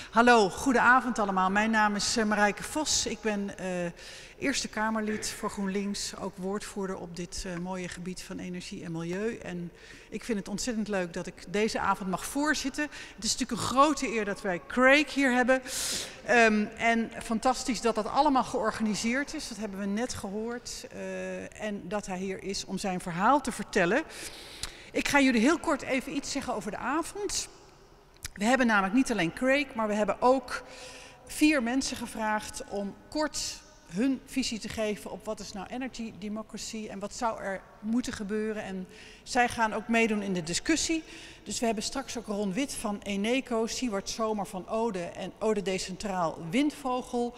Hallo, goedenavond allemaal. Mijn naam is Marijke Vos. Ik ben Eerste Kamerlid voor GroenLinks, ook woordvoerder op dit mooie gebied van energie en milieu. En ik vind het ontzettend leuk dat ik deze avond mag voorzitten. Het is natuurlijk een grote eer dat wij Craig hier hebben. En fantastisch dat dat allemaal georganiseerd is, dat hebben we net gehoord. En dat hij hier is om zijn verhaal te vertellen. Ik ga jullie heel kort even iets zeggen over de avond. We hebben namelijk niet alleen Craig, maar we hebben ook 4 mensen gevraagd om kort hun visie te geven op wat is nou energy democracy en wat zou er moeten gebeuren. En zij gaan ook meedoen in de discussie. Dus we hebben straks ook Ron Wit van Eneco, Siewert Zomer van Ode en Ode Decentraal Windvogel.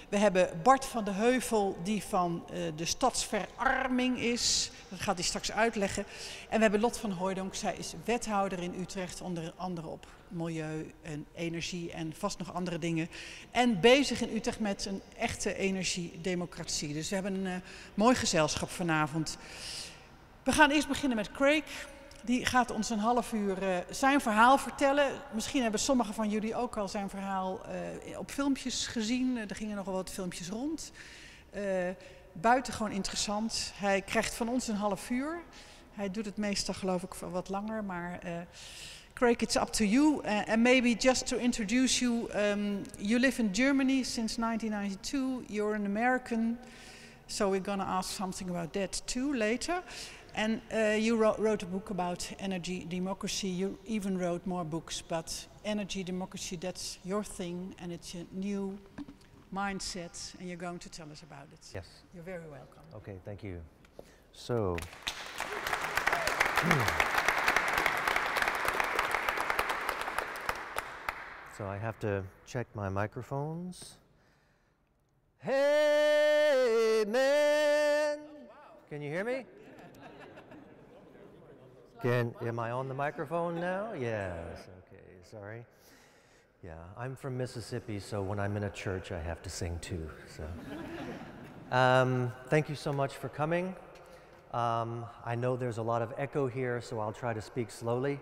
We hebben Bart van de Heuvel die van de stadsverarming is. Dat gaat hij straks uitleggen. En we hebben Lot van Hooijdonk. Zij is wethouder in Utrecht, onder andere op milieu en energie en vast nog andere dingen. En bezig in Utrecht met een echte energiedemocratie. Dus we hebben een mooi gezelschap vanavond. We gaan eerst beginnen met Craig. Die gaat ons een half uur zijn verhaal vertellen. Misschien hebben sommigen van jullie ook al zijn verhaal op filmpjes gezien. Er gingen nogal wat filmpjes rond. Buitengewoon interessant. Hij krijgt van ons een half uur. Hij doet het meestal geloof ik wat langer, maar Craig, it's up to you. And maybe just to introduce you, you live in Germany since 1992. You're an American, so we're going to ask something about that too later. And you wrote a book about energy democracy. You even wrote more books, but energy democracy, that's your thing, and it's a new mindset, and you're going to tell us about it. Yes. You're very welcome. Okay, thank you. So, so I have to check my microphones. Hey, man! Can you hear me? Am I on the microphone now? Yes, okay, sorry. Yeah, I'm from Mississippi, so when I'm in a church, I have to sing too. So, thank you so much for coming. I know there's a lot of echo here, so I'll try to speak slowly.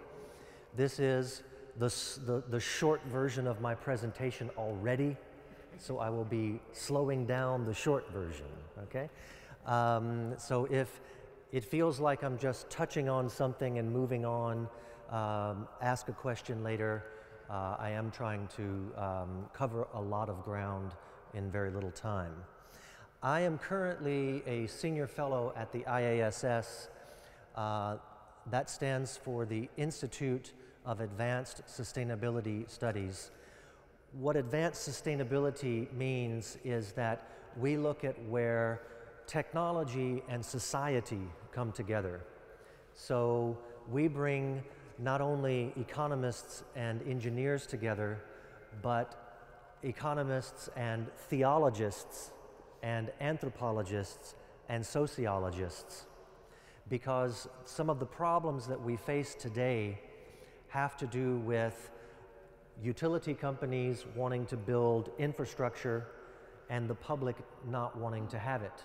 This is the short version of my presentation already, so I will be slowing down the short version, okay? So if it feels like I'm just touching on something and moving on, ask a question later. I am trying to cover a lot of ground in very little time. I am currently a senior fellow at the IASS. That stands for the Institute of Advanced Sustainability Studies. What advanced sustainability means is that we look at where technology and society come together. So we bring not only economists and engineers together, but economists and theologists and anthropologists and sociologists, because some of the problems that we face today have to do with utility companies wanting to build infrastructure and the public not wanting to have it.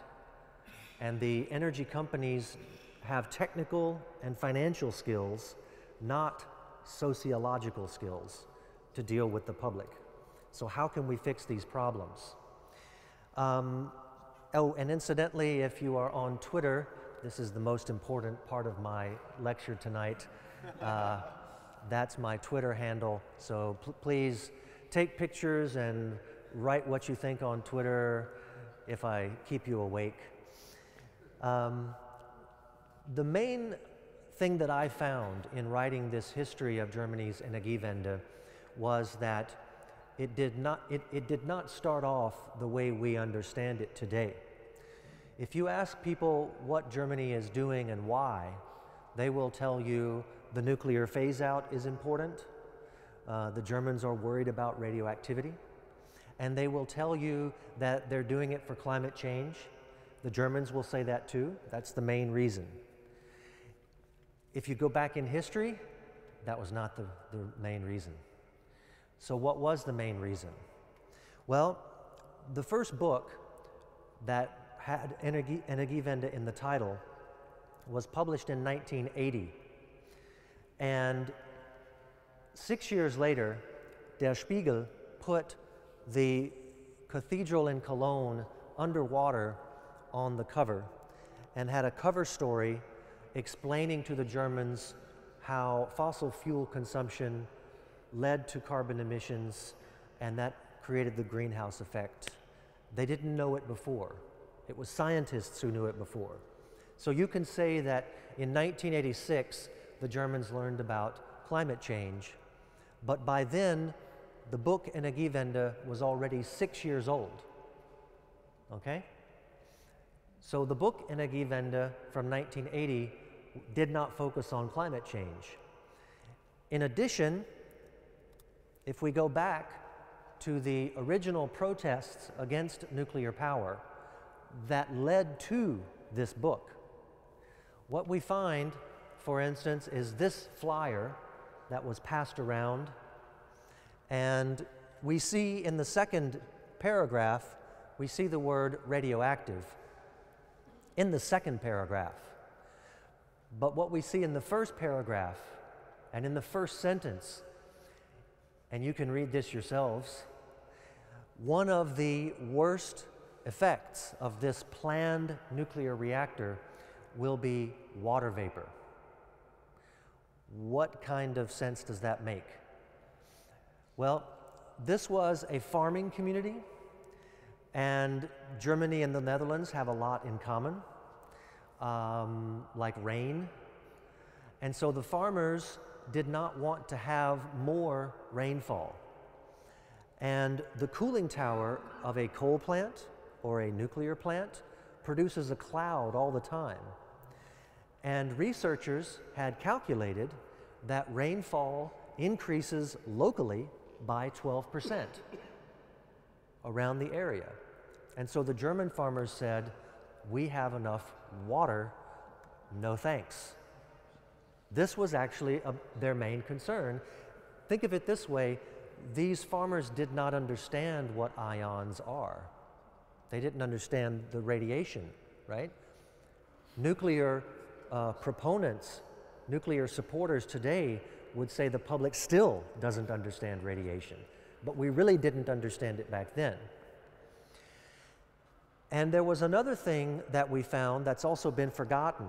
And the energy companies have technical and financial skills, not sociological skills, to deal with the public. So how can we fix these problems? Oh, and incidentally, if you are on Twitter, this is the most important part of my lecture tonight. That's my Twitter handle, so please take pictures and write what you think on Twitter if I keep you awake. The main thing that I found in writing this history of Germany's Energiewende was that it did not start off the way we understand it today. If you ask people what Germany is doing and why, they will tell you the nuclear phase-out is important, the Germans are worried about radioactivity, and they will tell you that they're doing it for climate change. The Germans will say that too. That's the main reason. If you go back in history, that was not the main reason. So what was the main reason? Well, the first book that had Energiewende in the title was published in 1980. And 6 years later, Der Spiegel put the cathedral in Cologne underwater on the cover and had a cover story explaining to the Germans how fossil fuel consumption led to carbon emissions, and that created the greenhouse effect. They didn't know it before. It was scientists who knew it before. So you can say that in 1986, the Germans learned about climate change, but by then, the book Energiewende was already 6 years old, okay? So the book Energiewende from 1980 did not focus on climate change. In addition, if we go back to the original protests against nuclear power that led to this book, what we find, for instance, is this flyer that was passed around, and we see in the second paragraph, we see the word radioactive in the second paragraph. But what we see in the first paragraph and in the first sentence, and you can read this yourselves, one of the worst effects of this planned nuclear reactor will be water vapor. What kind of sense does that make? Well, this was a farming community, and Germany and the Netherlands have a lot in common, like rain. And so the farmers did not want to have more rainfall. And the cooling tower of a coal plant or a nuclear plant produces a cloud all the time. And researchers had calculated that rainfall increases locally by 12% around the area. And so the German farmers said, we have enough water, no thanks. This was actually their main concern. Think of it this way, these farmers did not understand what ions are. They didn't understand the radiation, right? Nuclear proponents, nuclear supporters today would say the public still doesn't understand radiation, but we really didn't understand it back then. And there was another thing that we found that's also been forgotten,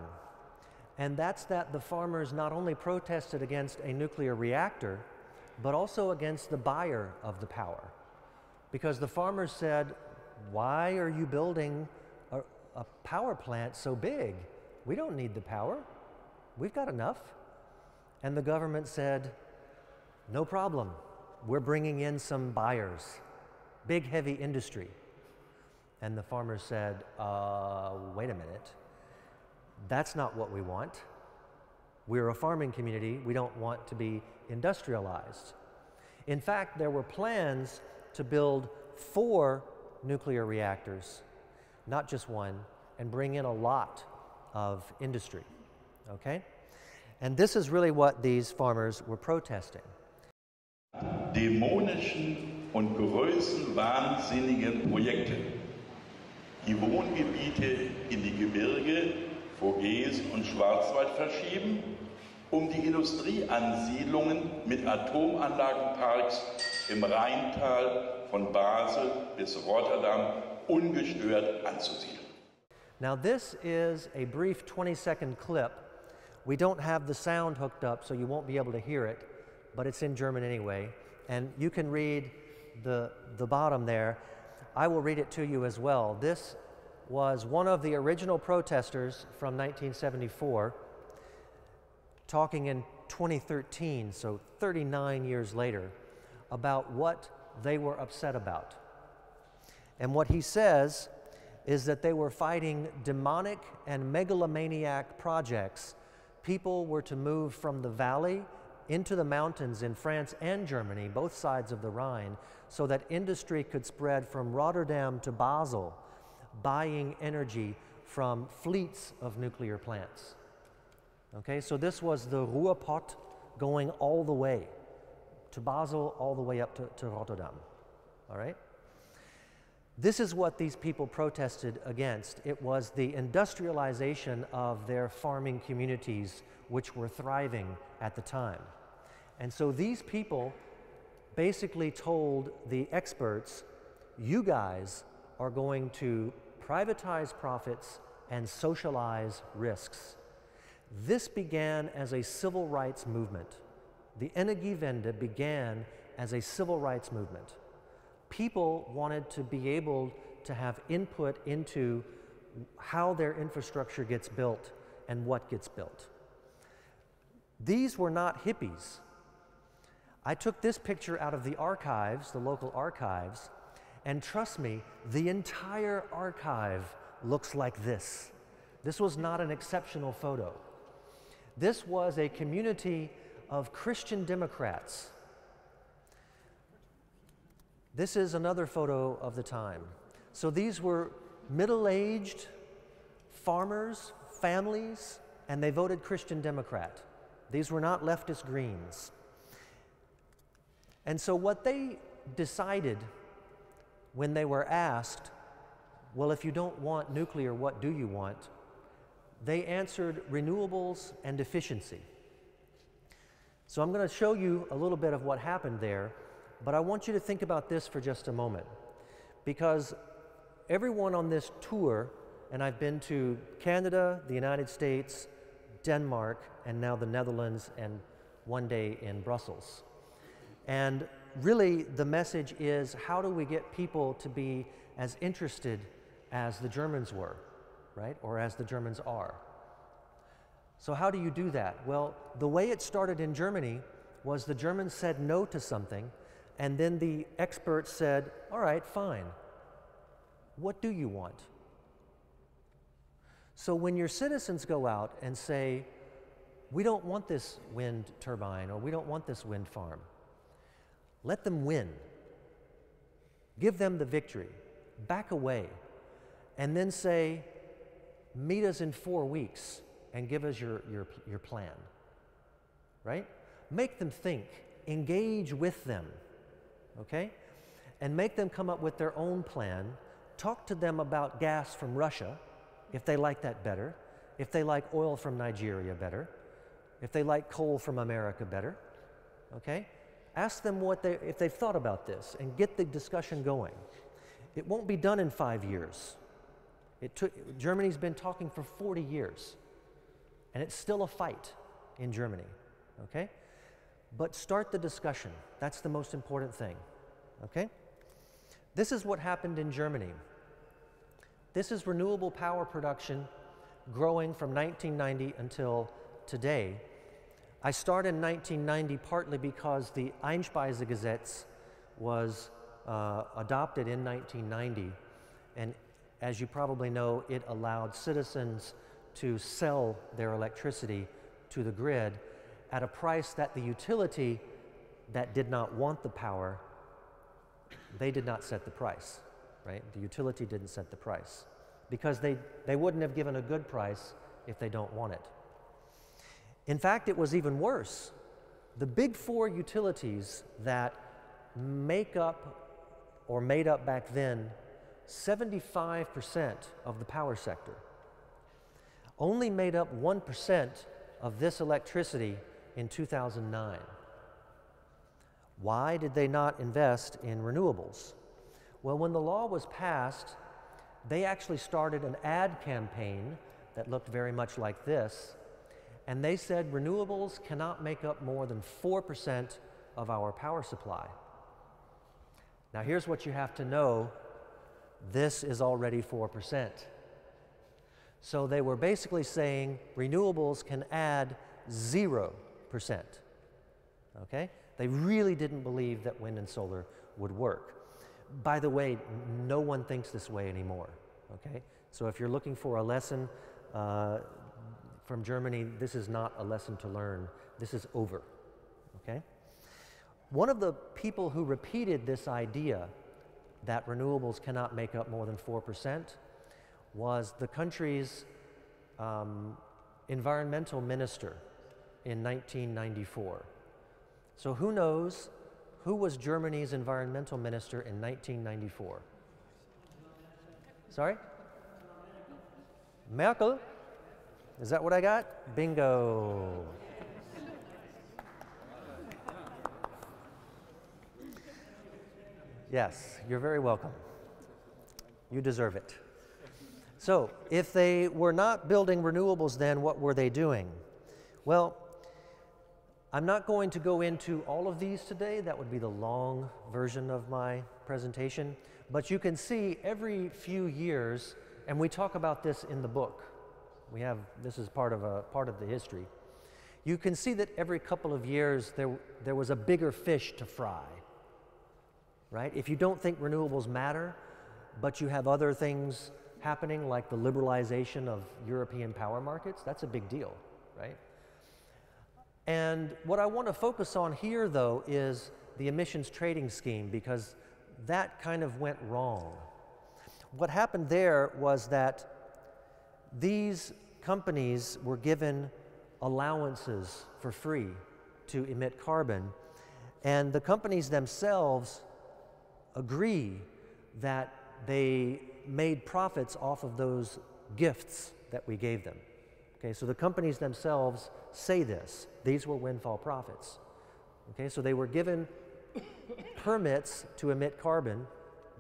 and that's that the farmers not only protested against a nuclear reactor, but also against the buyer of the power. Because the farmers said, why are you building a power plant so big? We don't need the power. We've got enough. And the government said, no problem. We're bringing in some buyers, big, heavy industry. And the farmers said, wait a minute. That's not what we want. We're a farming community. We don't want to be industrialized. In fact, there were plans to build 4 nuclear reactors, not just one, and bring in a lot of industry, okay? And this is really what these farmers were protesting. Dämonischen und größenwahnsinnigen Projekte, die Wohngebiete in die Gebirge, Vogesen und Schwarzwald verschieben, die Industrieansiedlungen mit Atomanlagenparks im Rheintal von Basel bis Rotterdam ungestört anzusiedeln. Now this is a brief 20-second clip. We don't have the sound hooked up, so you won't be able to hear it, but it's in German anyway. And you can read the bottom there. I will read it to you as well. This was one of the original protesters from 1974 talking in 2013, so 39 years later, about what they were upset about. And what he says is that they were fighting demonic and megalomaniac projects. People were to move from the valley into the mountains in France and Germany, both sides of the Rhine, so that industry could spread from Rotterdam to Basel, buying energy from fleets of nuclear plants. Okay, so this was the Ruhrpott going all the way to Basel, all the way up to Rotterdam, all right? This is what these people protested against. It was the industrialization of their farming communities, which were thriving at the time. And so these people basically told the experts, you guys are going to privatize profits and socialize risks. This began as a civil rights movement. The Energiewende began as a civil rights movement. People wanted to be able to have input into how their infrastructure gets built and what gets built. These were not hippies. I took this picture out of the archives, the local archives, and trust me, the entire archive looks like this. This was not an exceptional photo. This was a community of Christian Democrats. This is another photo of the time. So these were middle-aged farmers, families, and they voted Christian Democrat. These were not leftist Greens. And so what they decided when they were asked, well, if you don't want nuclear, what do you want? They answered renewables and efficiency. So I'm going to show you a little bit of what happened there, but I want you to think about this for just a moment, because everyone on this tour, and I've been to Canada, the United States, Denmark, and now the Netherlands, and one day in Brussels. And really the message is, how do we get people to be as interested as the Germans were, right? Or as the Germans are. So how do you do that? Well, the way it started in Germany was the Germans said no to something, and then the experts said, all right, fine. What do you want? So when your citizens go out and say, we don't want this wind turbine, or we don't want this wind farm, let them win. Give them the victory. Back away. And then say, meet us in 4 weeks and give us your plan. Right? Make them think. Engage with them. Okay? And make them come up with their own plan. Talk to them about gas from Russia, if they like that better. If they like oil from Nigeria better. If they like coal from America better. Okay? Ask them if they've thought about this, and get the discussion going. It won't be done in 5 years. Germany's been talking for 40 years, and it's still a fight in Germany, okay? But start the discussion. That's the most important thing, okay? This is what happened in Germany. This is renewable power production growing from 1990 until today. I started in 1990 partly because the Einspeisegesetz was adopted in 1990, and as you probably know, it allowed citizens to sell their electricity to the grid at a price that the utility that did not want the power, they did not set the price, right? The utility didn't set the price because they wouldn't have given a good price if they don't want it. In fact, it was even worse. The big 4 utilities that make up or made up back then 75% of the power sector only made up 1% of this electricity in 2009. Why did they not invest in renewables? Well, when the law was passed, they actually started an ad campaign that looked very much like this. And they said renewables cannot make up more than 4% of our power supply. Now here's what you have to know. This is already 4%. So they were basically saying renewables can add 0%. Okay? They really didn't believe that wind and solar would work. By the way, no one thinks this way anymore. Okay? So if you're looking for a lesson, from Germany, this is not a lesson to learn. This is over, okay? One of the people who repeated this idea that renewables cannot make up more than 4% was the country's environmental minister in 1994. So who knows who was Germany's environmental minister in 1994? Sorry? Merkel? Is that what I got? Bingo. Yes, you're very welcome. You deserve it. So, if they were not building renewables then, what were they doing? Well, I'm not going to go into all of these today. That would be the long version of my presentation. But you can see every few years, and we talk about this in the book. This is part of the history. You can see that every couple of years there was a bigger fish to fry, right? If you don't think renewables matter, but you have other things happening like the liberalization of European power markets, that's a big deal, right? And what I want to focus on here, though, is the emissions trading scheme, because that kind of went wrong. What happened there was that these companies were given allowances for free to emit carbon, and the companies themselves agree that they made profits off of those gifts that we gave them. Okay, so the companies themselves say this. These were windfall profits. Okay, so they were given permits to emit carbon.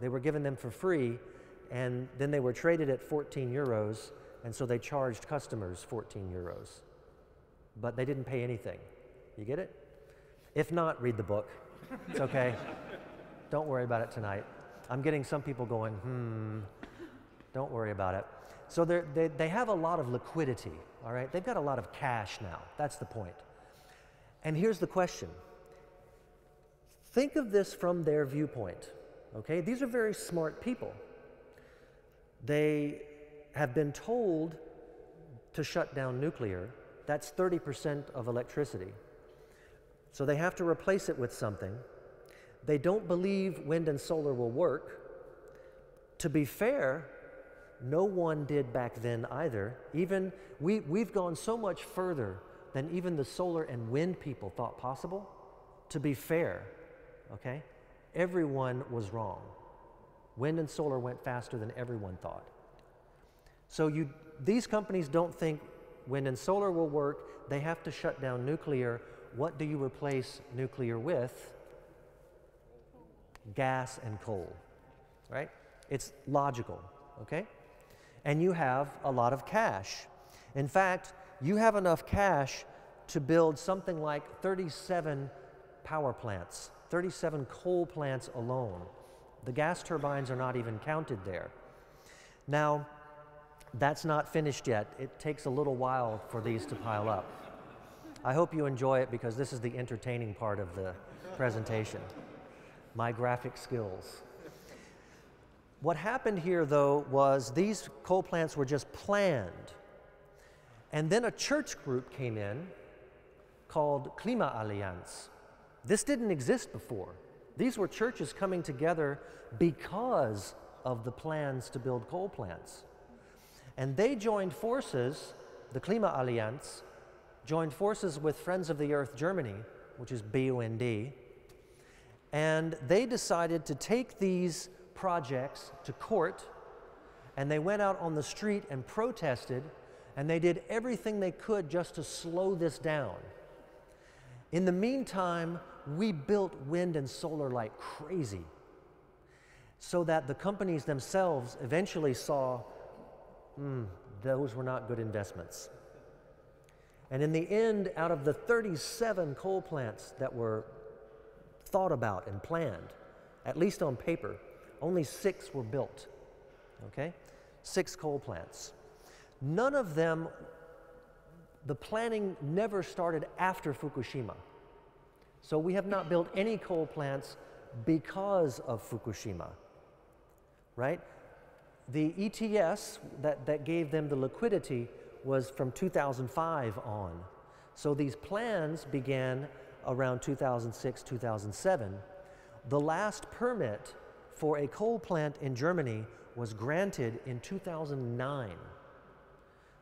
They were given them for free, and then they were traded at 14 euros, and so they charged customers 14 euros. But they didn't pay anything. You get it? If not, read the book. It's okay. Don't worry about it tonight. I'm getting some people going, don't worry about it. So they have a lot of liquidity, all right? They've got a lot of cash now. That's the point. And here's the question. Think of this from their viewpoint, okay? These are very smart people. They have been told to shut down nuclear. That's 30% of electricity. So they have to replace it with something. They don't believe wind and solar will work. To be fair, no one did back then either. Even we've gone so much further than even the solar and wind people thought possible. To be fair, okay? Everyone was wrong. Wind and solar went faster than everyone thought. So these companies don't think wind and solar will work. They have to shut down nuclear. What do you replace nuclear with? Gas and coal, right? It's logical, okay? And you have a lot of cash. In fact, you have enough cash to build something like 37 power plants, 37 coal plants alone. The gas turbines are not even counted there. Now, that's not finished yet. It takes a little while for these to pile up. I hope you enjoy it because this is the entertaining part of the presentation. My graphic skills. What happened here, though, was these coal plants were just planned. And then a church group came in called Klimaallianz. This didn't exist before. These were churches coming together because of the plans to build coal plants. And they joined forces, the Klimaallianz, joined forces with Friends of the Earth Germany, which is BUND, and they decided to take these projects to court, and they went out on the street and protested, and they did everything they could just to slow this down. In the meantime, we built wind and solar like crazy, so that the companies themselves eventually saw those were not good investments. And in the end, out of the 37 coal plants that were thought about and planned, at least on paper, only 6 were built, okay? 6 coal plants. None of them, the planning never started after Fukushima. So we have not built any coal plants because of Fukushima, right? The ETS that gave them the liquidity was from 2005 on. So these plans began around 2006, 2007. The last permit for a coal plant in Germany was granted in 2009.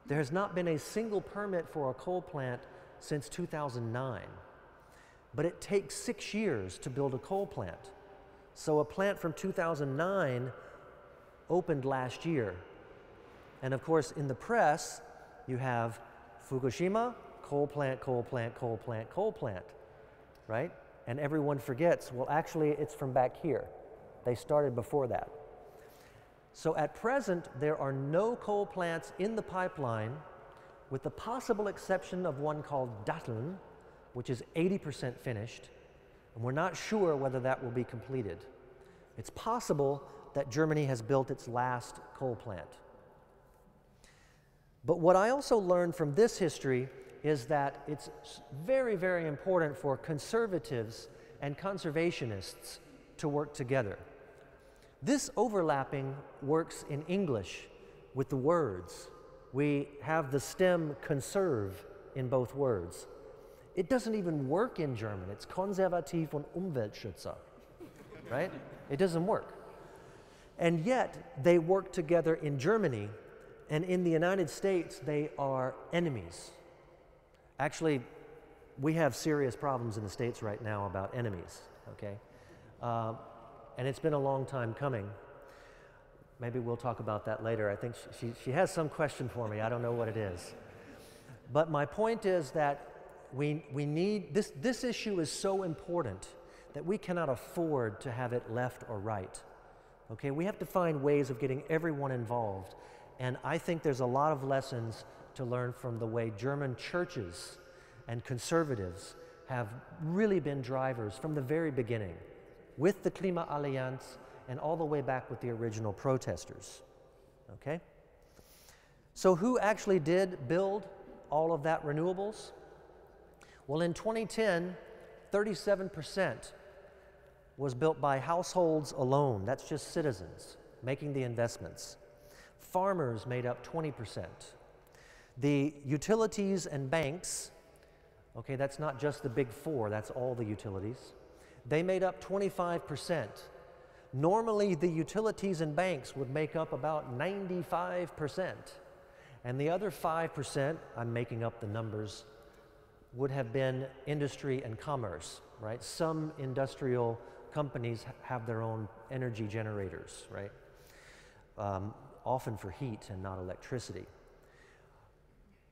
There has not been a single permit for a coal plant since 2009. But it takes 6 years to build a coal plant. So a plant from 2009 opened last year. And of course, in the press, you have Fukushima, coal plant, coal plant, coal plant, coal plant, right? And everyone forgets, well, actually, it's from back here. They started before that. So at present, there are no coal plants in the pipeline, with the possible exception of one called Datteln, which is 80% finished, and we're not sure whether that will be completed. It's possible that Germany has built its last coal plant. But what I also learned from this history is that it's very, very important for conservatives and conservationists to work together. This overlapping works in English with the words. We have the stem conserve in both words. It doesn't even work in German. It's Konservativ und Umweltschützer, right? It doesn't work. And yet, they work together in Germany, and in the United States, they are enemies. Actually, we have serious problems in the States right now about enemies, okay? And it's been a long time coming. Maybe we'll talk about that later. I think she has some question for me. I don't know what it is. But my point is that we need, this issue is so important that we cannot afford to have it left or right. Okay, we have to find ways of getting everyone involved. And I think there's a lot of lessons to learn from the way German churches and conservatives have really been drivers from the very beginning, with the Klimaallianz and all the way back with the original protesters. Okay? So who actually did build all of that renewables? Well, in 2010, 37% was built by households alone. That's just citizens making the investments. Farmers made up 20%. The utilities and banks, okay, that's not just the big four, that's all the utilities. They made up 25%. Normally, the utilities and banks would make up about 95%. And the other 5%, I'm making up the numbers, would have been industry and commerce, right? Some industrial companies have their own energy generators, right? Often for heat and not electricity.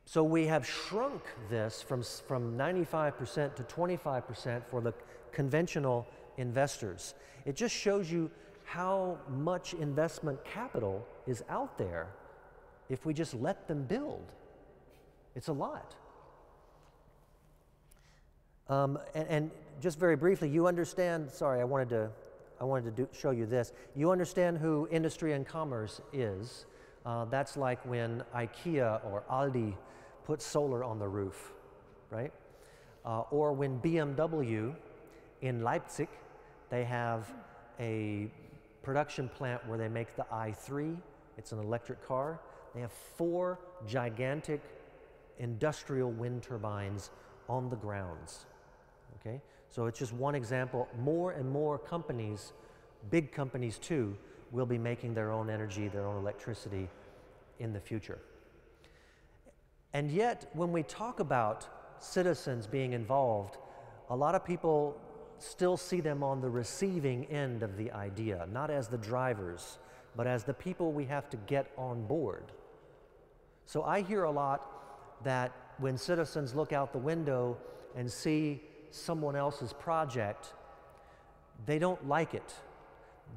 So we have shrunk this from 95% to 25% for the conventional investors. It just shows you how much investment capital is out there if we just let them build. It's a lot. And just very briefly, you understand, sorry, I wanted to show you this. You understand who Industry and Commerce is. That's like when IKEA or Aldi put solar on the roof, right? Or when BMW in Leipzig, they have a production plant where they make the i3. It's an electric car. They have 4 gigantic industrial wind turbines on the grounds. Okay? So it's just one example. More and more companies, big companies too, will be making their own energy, their own electricity in the future. And yet, when we talk about citizens being involved, a lot of people still see them on the receiving end of the idea, not as the drivers, but as the people we have to get on board. So I hear a lot that when citizens look out the window and see someone else's project, they don't like it.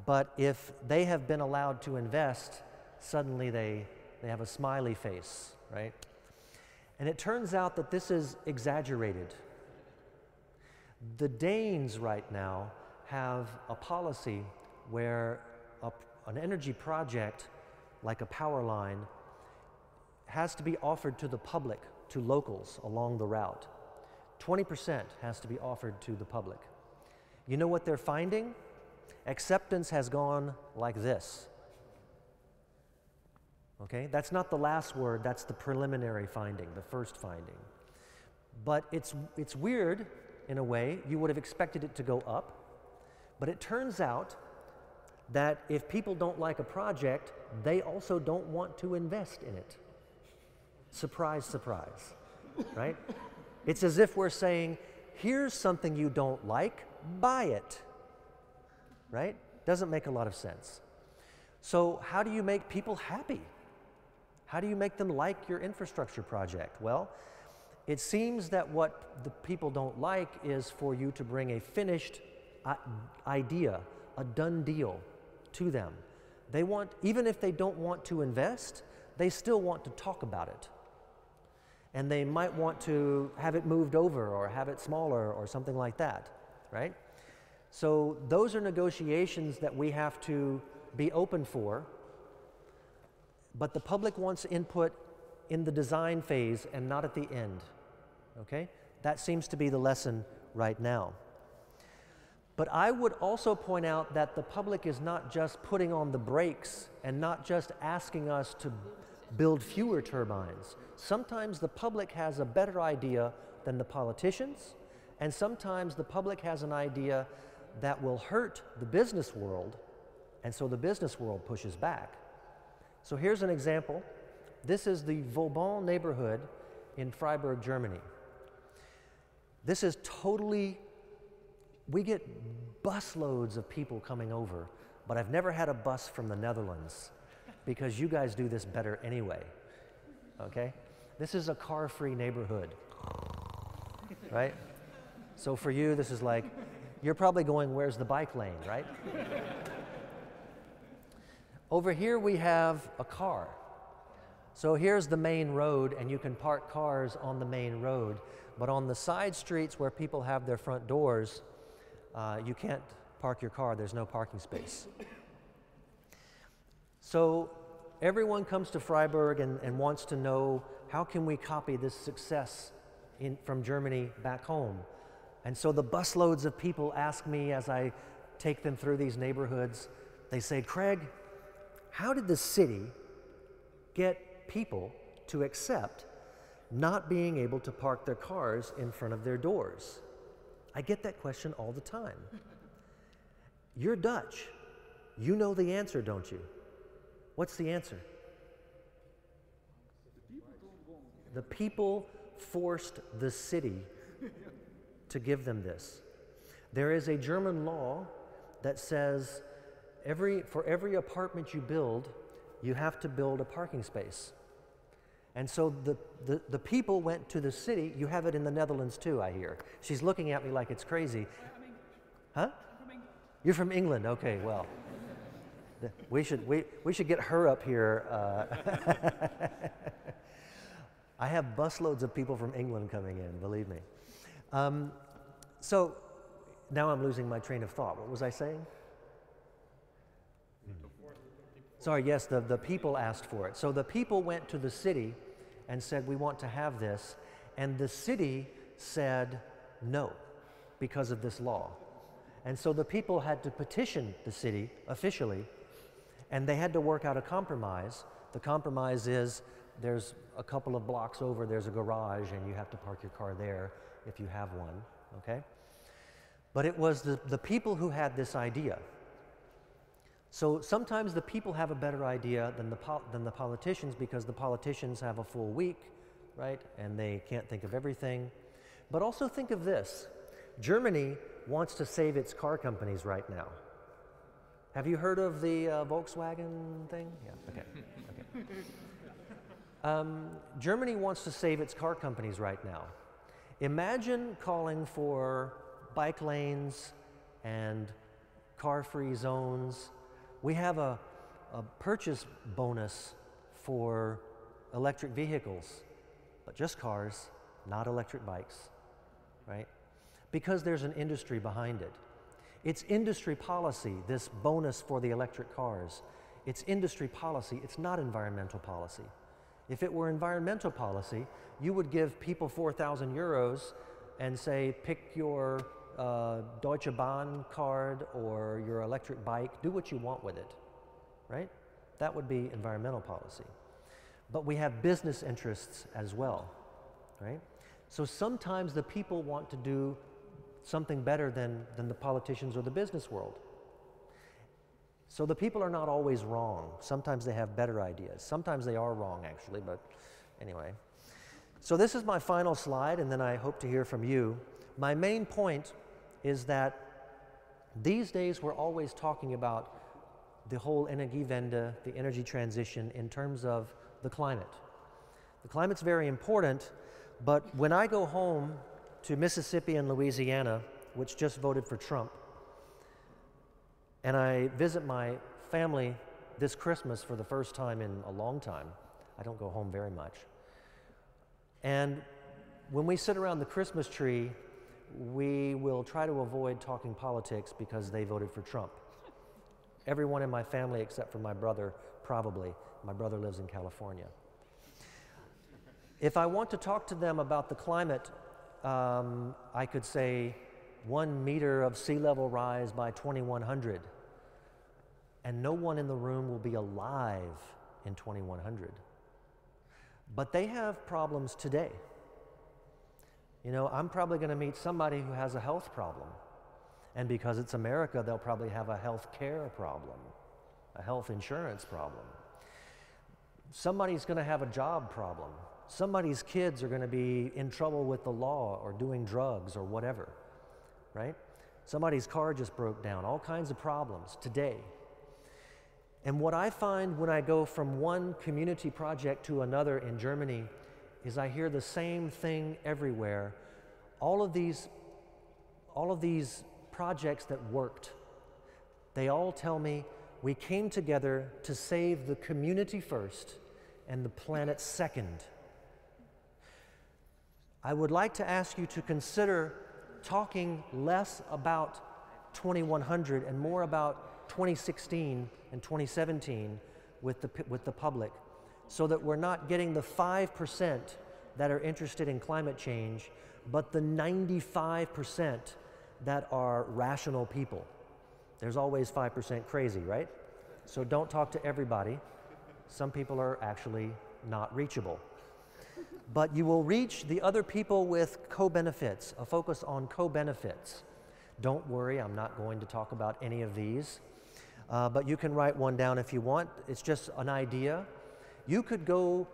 But if they have been allowed to invest, suddenly they have a smiley face, right? And it turns out that this is exaggerated. The Danes right now have a policy where an energy project, like a power line, has to be offered to the public, to locals along the route. 20% has to be offered to the public. You know what they're finding? Acceptance has gone like this. Okay, that's not the last word, that's the preliminary finding, the first finding. But it's weird in a way. You would have expected it to go up, but it turns out that if people don't like a project, they also don't want to invest in it. Surprise, surprise, right? It's as if we're saying, here's something you don't like, buy it, right? Doesn't make a lot of sense. So how do you make people happy? How do you make them like your infrastructure project? Well, it seems that what the people don't like is for you to bring a finished idea, a done deal to them. They want, even if they don't want to invest, they still want to talk about it. And they might want to have it moved over or have it smaller or something like that, right? So those are negotiations that we have to be open for, but the public wants input in the design phase and not at the end, okay? That seems to be the lesson right now. But I would also point out that the public is not just putting on the brakes and not just asking us to build fewer turbines. Sometimes the public has a better idea than the politicians, and sometimes the public has an idea that will hurt the business world, and so the business world pushes back. So here's an example. This is the Vauban neighborhood in Freiburg, Germany. This is totally, we get busloads of people coming over, but I've never had a bus from the Netherlands because you guys do this better anyway, okay? This is a car-free neighborhood, right? So for you, this is like, you're probably going, where's the bike lane, right? Over here we have a car. So here's the main road, and you can park cars on the main road, but on the side streets where people have their front doors, you can't park your car, there's no parking space. So everyone comes to Freiburg and wants to know, how can we copy this success from Germany back home? And so the busloads of people ask me as I take them through these neighborhoods, they say, Craig, how did the city get people to accept not being able to park their cars in front of their doors? I get that question all the time. You're Dutch. You know the answer, don't you? What's the answer? The people forced the city to give them this. There is a German law that says for every apartment you build, you have to build a parking space. And so the people went to the city. You have it in the Netherlands too, I hear. She's looking at me like it's crazy. Huh? You're from England, okay, well. We should get her up here. I have busloads of people from England coming in, believe me. So now I'm losing my train of thought. What was I saying? Sorry, yes, the people asked for it. So the people went to the city and said, we want to have this. And the city said no because of this law. And so the people had to petition the city officially, and they had to work out a compromise. The compromise is there's a couple of blocks over, there's a garage, and you have to park your car there if you have one, okay? But it was the people who had this idea. So sometimes the people have a better idea than the politicians because the politicians have a full week, right? And they can't think of everything. But also think of this. Germany wants to save its car companies right now. Have you heard of the Volkswagen thing? Yeah, okay. Germany wants to save its car companies right now. Imagine calling for bike lanes and car-free zones. We have a purchase bonus for electric vehicles, but just cars, not electric bikes, right? Because there's an industry behind it. It's industry policy, this bonus for the electric cars. It's industry policy, it's not environmental policy. If it were environmental policy, you would give people 4,000 euros and say, pick your Deutsche Bahn card or your electric bike, do what you want with it, right? That would be environmental policy. But we have business interests as well, right? So sometimes the people want to do something better than the politicians or the business world. So the people are not always wrong. Sometimes they have better ideas. Sometimes they are wrong, actually, but anyway. So this is my final slide, and then I hope to hear from you. My main point is that these days we're always talking about the whole Energiewende, the energy transition, in terms of the climate. The climate's very important, but when I go home to Mississippi and Louisiana, which just voted for Trump, And I visit my family this Christmas for the first time in a long time. I don't go home very much. And when we sit around the Christmas tree, we will try to avoid talking politics because they voted for Trump. Everyone in my family except for my brother, probably. My brother lives in California. If I want to talk to them about the climate, I could say 1 meter of sea level rise by 2100. And no one in the room will be alive in 2100. But they have problems today. You know, I'm probably going to meet somebody who has a health problem. And because it's America, they'll probably have a health care problem, a health insurance problem. Somebody's going to have a job problem. Somebody's kids are going to be in trouble with the law or doing drugs or whatever, right? Somebody's car just broke down, all kinds of problems today. And what I find when I go from one community project to another in Germany is I hear the same thing everywhere. All of these projects that worked, they all tell me we came together to save the community first and the planet second. I would like to ask you to consider talking less about 2100 and more about 2016 and 2017 with the public, so that we're not getting the 5% that are interested in climate change, but the 95% that are rational people. There's always 5% crazy, right? So don't talk to everybody. Some people are actually not reachable. But you will reach the other people with co-benefits, a focus on co-benefits. Don't worry, I'm not going to talk about any of these, but you can write one down if you want. It's just an idea. You could go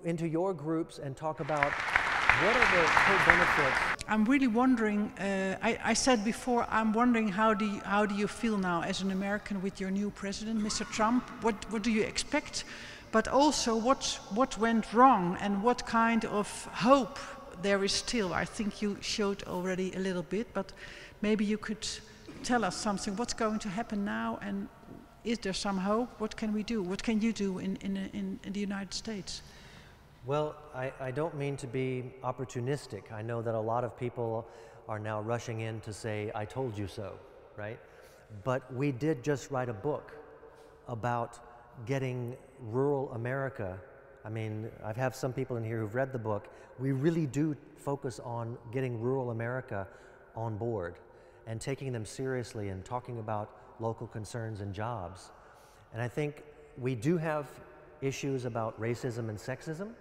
into your groups and talk about what are the co-benefits. I'm really wondering, I said before, I'm wondering how do you feel now as an American with your new president, Mr. Trump? What do you expect? But also what went wrong and what kind of hope there is still? I think you showed already a little bit, but maybe you could tell us something. What's going to happen now, and is there some hope? What can we do? What can you do in the United States? Well, I don't mean to be opportunistic. I know that a lot of people are now rushing in to say, I told you so, right? But we did just write a book about getting rural America. I mean, I have some people in here who've read the book. We really do focus on getting rural America on board and taking them seriously and talking about local concerns and jobs. And I think we do have issues about racism and sexism.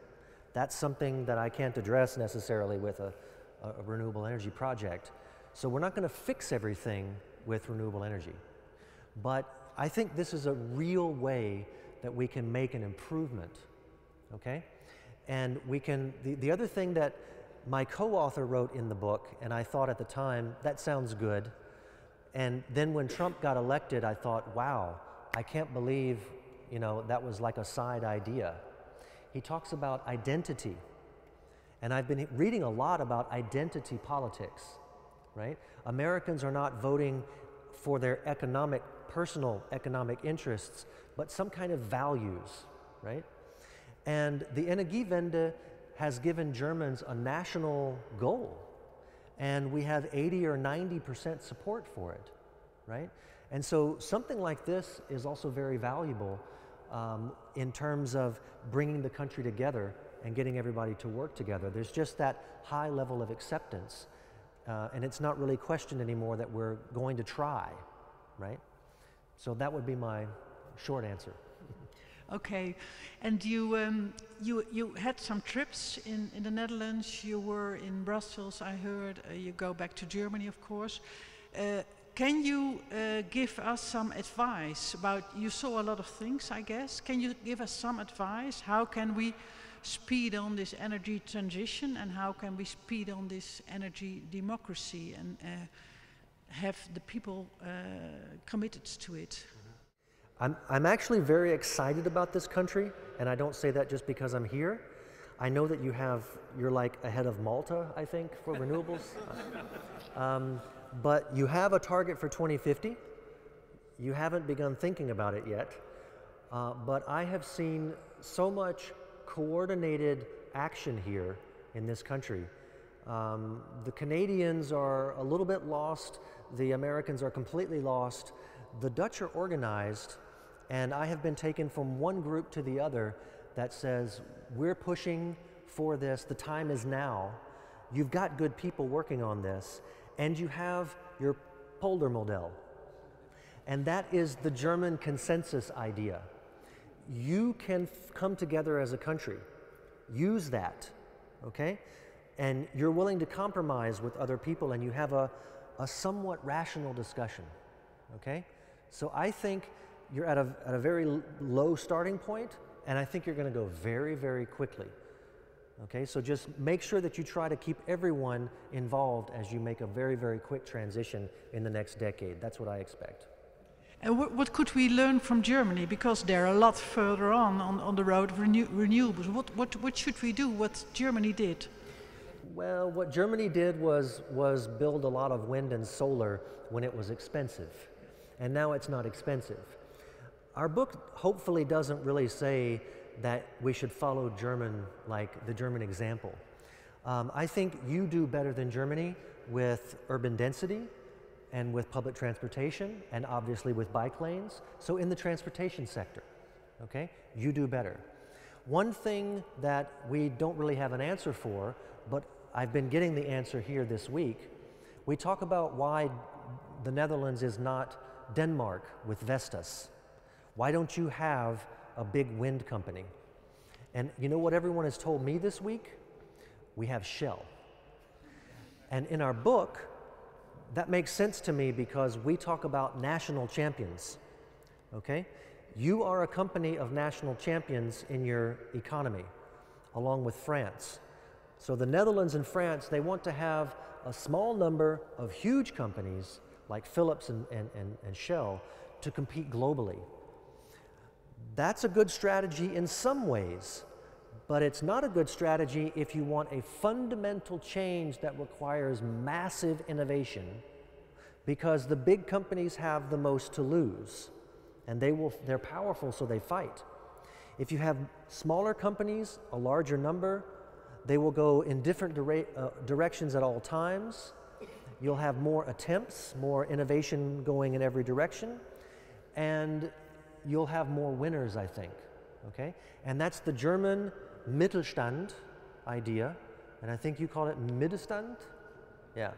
That's something that I can't address necessarily with a renewable energy project. So we're not going to fix everything with renewable energy. But I think this is a real way that we can make an improvement, okay? And we can, the other thing that my co-author wrote in the book, and I thought at the time, that sounds good. And then when Trump got elected, I thought, wow, I can't believe, you know, that was like a side idea. He talks about identity. And I've been reading a lot about identity politics, right? Americans are not voting for their personal economic interests, but some kind of values, right? And the Energiewende has given Germans a national goal, and we have 80 or 90% support for it, right? And so something like this is also very valuable in terms of bringing the country together and getting everybody to work together. There's just that high level of acceptance, and it's not really questioned anymore that we're going to try, right? So that would be my short answer. Okay, and you had some trips in the Netherlands. You were in Brussels, I heard. You go back to Germany, of course. Can you give us some advice about, you saw a lot of things, I guess. Can you give us some advice? How can we speed on this energy transition, and how can we speed on this energy democracy and have the people committed to it? I'm actually very excited about this country, and I don't say that just because I'm here. I know that you're like ahead of Malta, I think, for renewables. But you have a target for 2050. You haven't begun thinking about it yet, but I have seen so much coordinated action here in this country. The Canadians are a little bit lost, the Americans are completely lost, the Dutch are organized, and I have been taken from one group to the other that says, we're pushing for this, the time is now, you've got good people working on this, and you have your poldermodel. And that is the German consensus idea. You can come together as a country, use that, okay? And you're willing to compromise with other people and you have a somewhat rational discussion, okay? So I think you're at a very low starting point, and I think you're going to go very, very quickly. Okay, so just make sure that you try to keep everyone involved as you make a very, very quick transition in the next decade. That's what I expect. And what could we learn from Germany? Because they're a lot further on the road of renewables. What should we do? What Germany did? Well, what Germany did was build a lot of wind and solar when it was expensive. And now it's not expensive. Our book hopefully doesn't really say that we should follow the German example. I think you do better than Germany with urban density and with public transportation and obviously with bike lanes. So in the transportation sector, okay, you do better. One thing that we don't really have an answer for, but I've been getting the answer here this week, we talk about why the Netherlands is not Denmark with Vestas. Why don't you have a big wind company? And you know what everyone has told me this week? We have Shell. And in our book, that makes sense to me because we talk about national champions, okay? You are a company of national champions in your economy, along with France. So the Netherlands and France, they want to have a small number of huge companies like Philips and Shell to compete globally. That's a good strategy in some ways, but it's not a good strategy if you want a fundamental change that requires massive innovation, because the big companies have the most to lose, and they're powerful, so they fight. If you have smaller companies, a larger number, they will go in different directions at all times. You'll have more attempts, more innovation going in every direction, and you'll have more winners, I think, okay? And that's the German Mittelstand idea, and I think you call it Mittelstand? Yeah.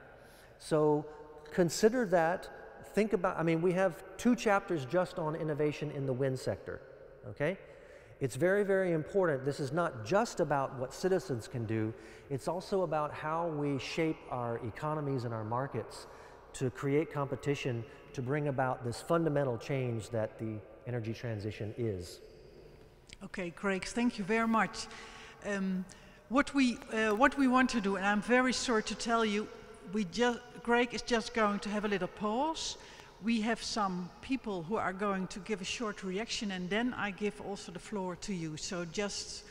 So consider that, think about, I mean, we have 2 chapters just on innovation in the wind sector, okay? It's very, very important. This is not just about what citizens can do, it's also about how we shape our economies and our markets to create competition to bring about this fundamental change that the energy transition is. Okay, Craig, thank you very much. What we want to do, and I'm very sorry to tell you, Craig is just going to have a little pause. We have some people who are going to give a short reaction, and then I give also the floor to you. So just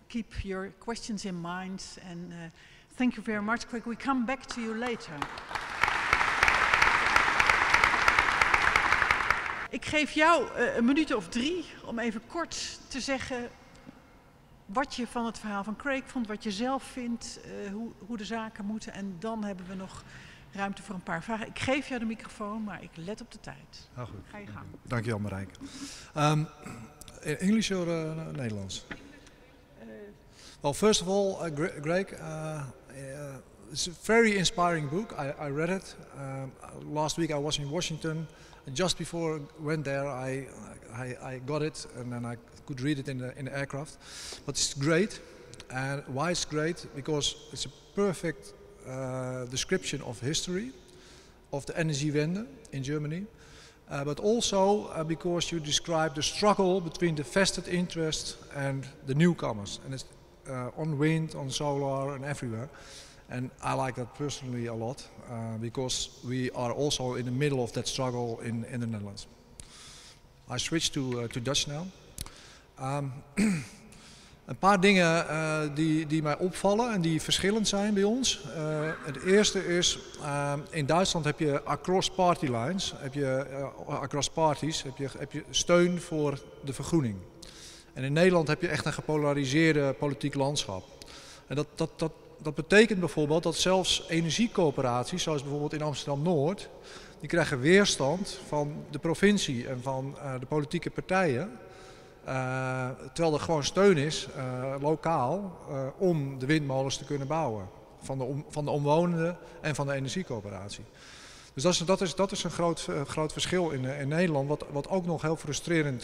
keep your questions in mind, and thank you very much, Craig. We come back to you later. Ik geef jou een minuut of 3 om even kort te zeggen wat je van het verhaal van Craig vond, wat je zelf vindt, hoe de zaken moeten. En dan hebben we nog ruimte voor een paar vragen. Ik geef jou de microfoon, maar ik let op de tijd. Oh, goed. Ga je gang. Dankjewel, Marijke. English or Nederlands? Well, first of all, Craig, it's a very inspiring book. I read it. Last week I was in Washington. Just before I went there, I got it, and then I could read it in the aircraft. But it's great, and why it's great? Because it's a perfect description of history, of the Energiewende in Germany, but also because you describe the struggle between the vested interest and the newcomers, and it's on wind, on solar, and everywhere. And I like that personally a lot, because we are also in the middle of that struggle in the Netherlands. I switch to Dutch now. Een paar dingen die mij opvallen en die verschillend zijn bij ons. Het eerste is, in Duitsland heb je across party lines, across parties, heb je steun voor de vergroening. En in Nederland heb je echt een gepolariseerde politiek landschap. En dat betekent bijvoorbeeld dat zelfs energiecoöperaties, zoals bijvoorbeeld in Amsterdam-Noord, die krijgen weerstand van de provincie en van de politieke partijen. Terwijl er gewoon steun is, lokaal, om de windmolens te kunnen bouwen. Van de omwonenden en van de energiecoöperatie. Dus dat is een groot verschil in Nederland, wat ook nog heel frustrerend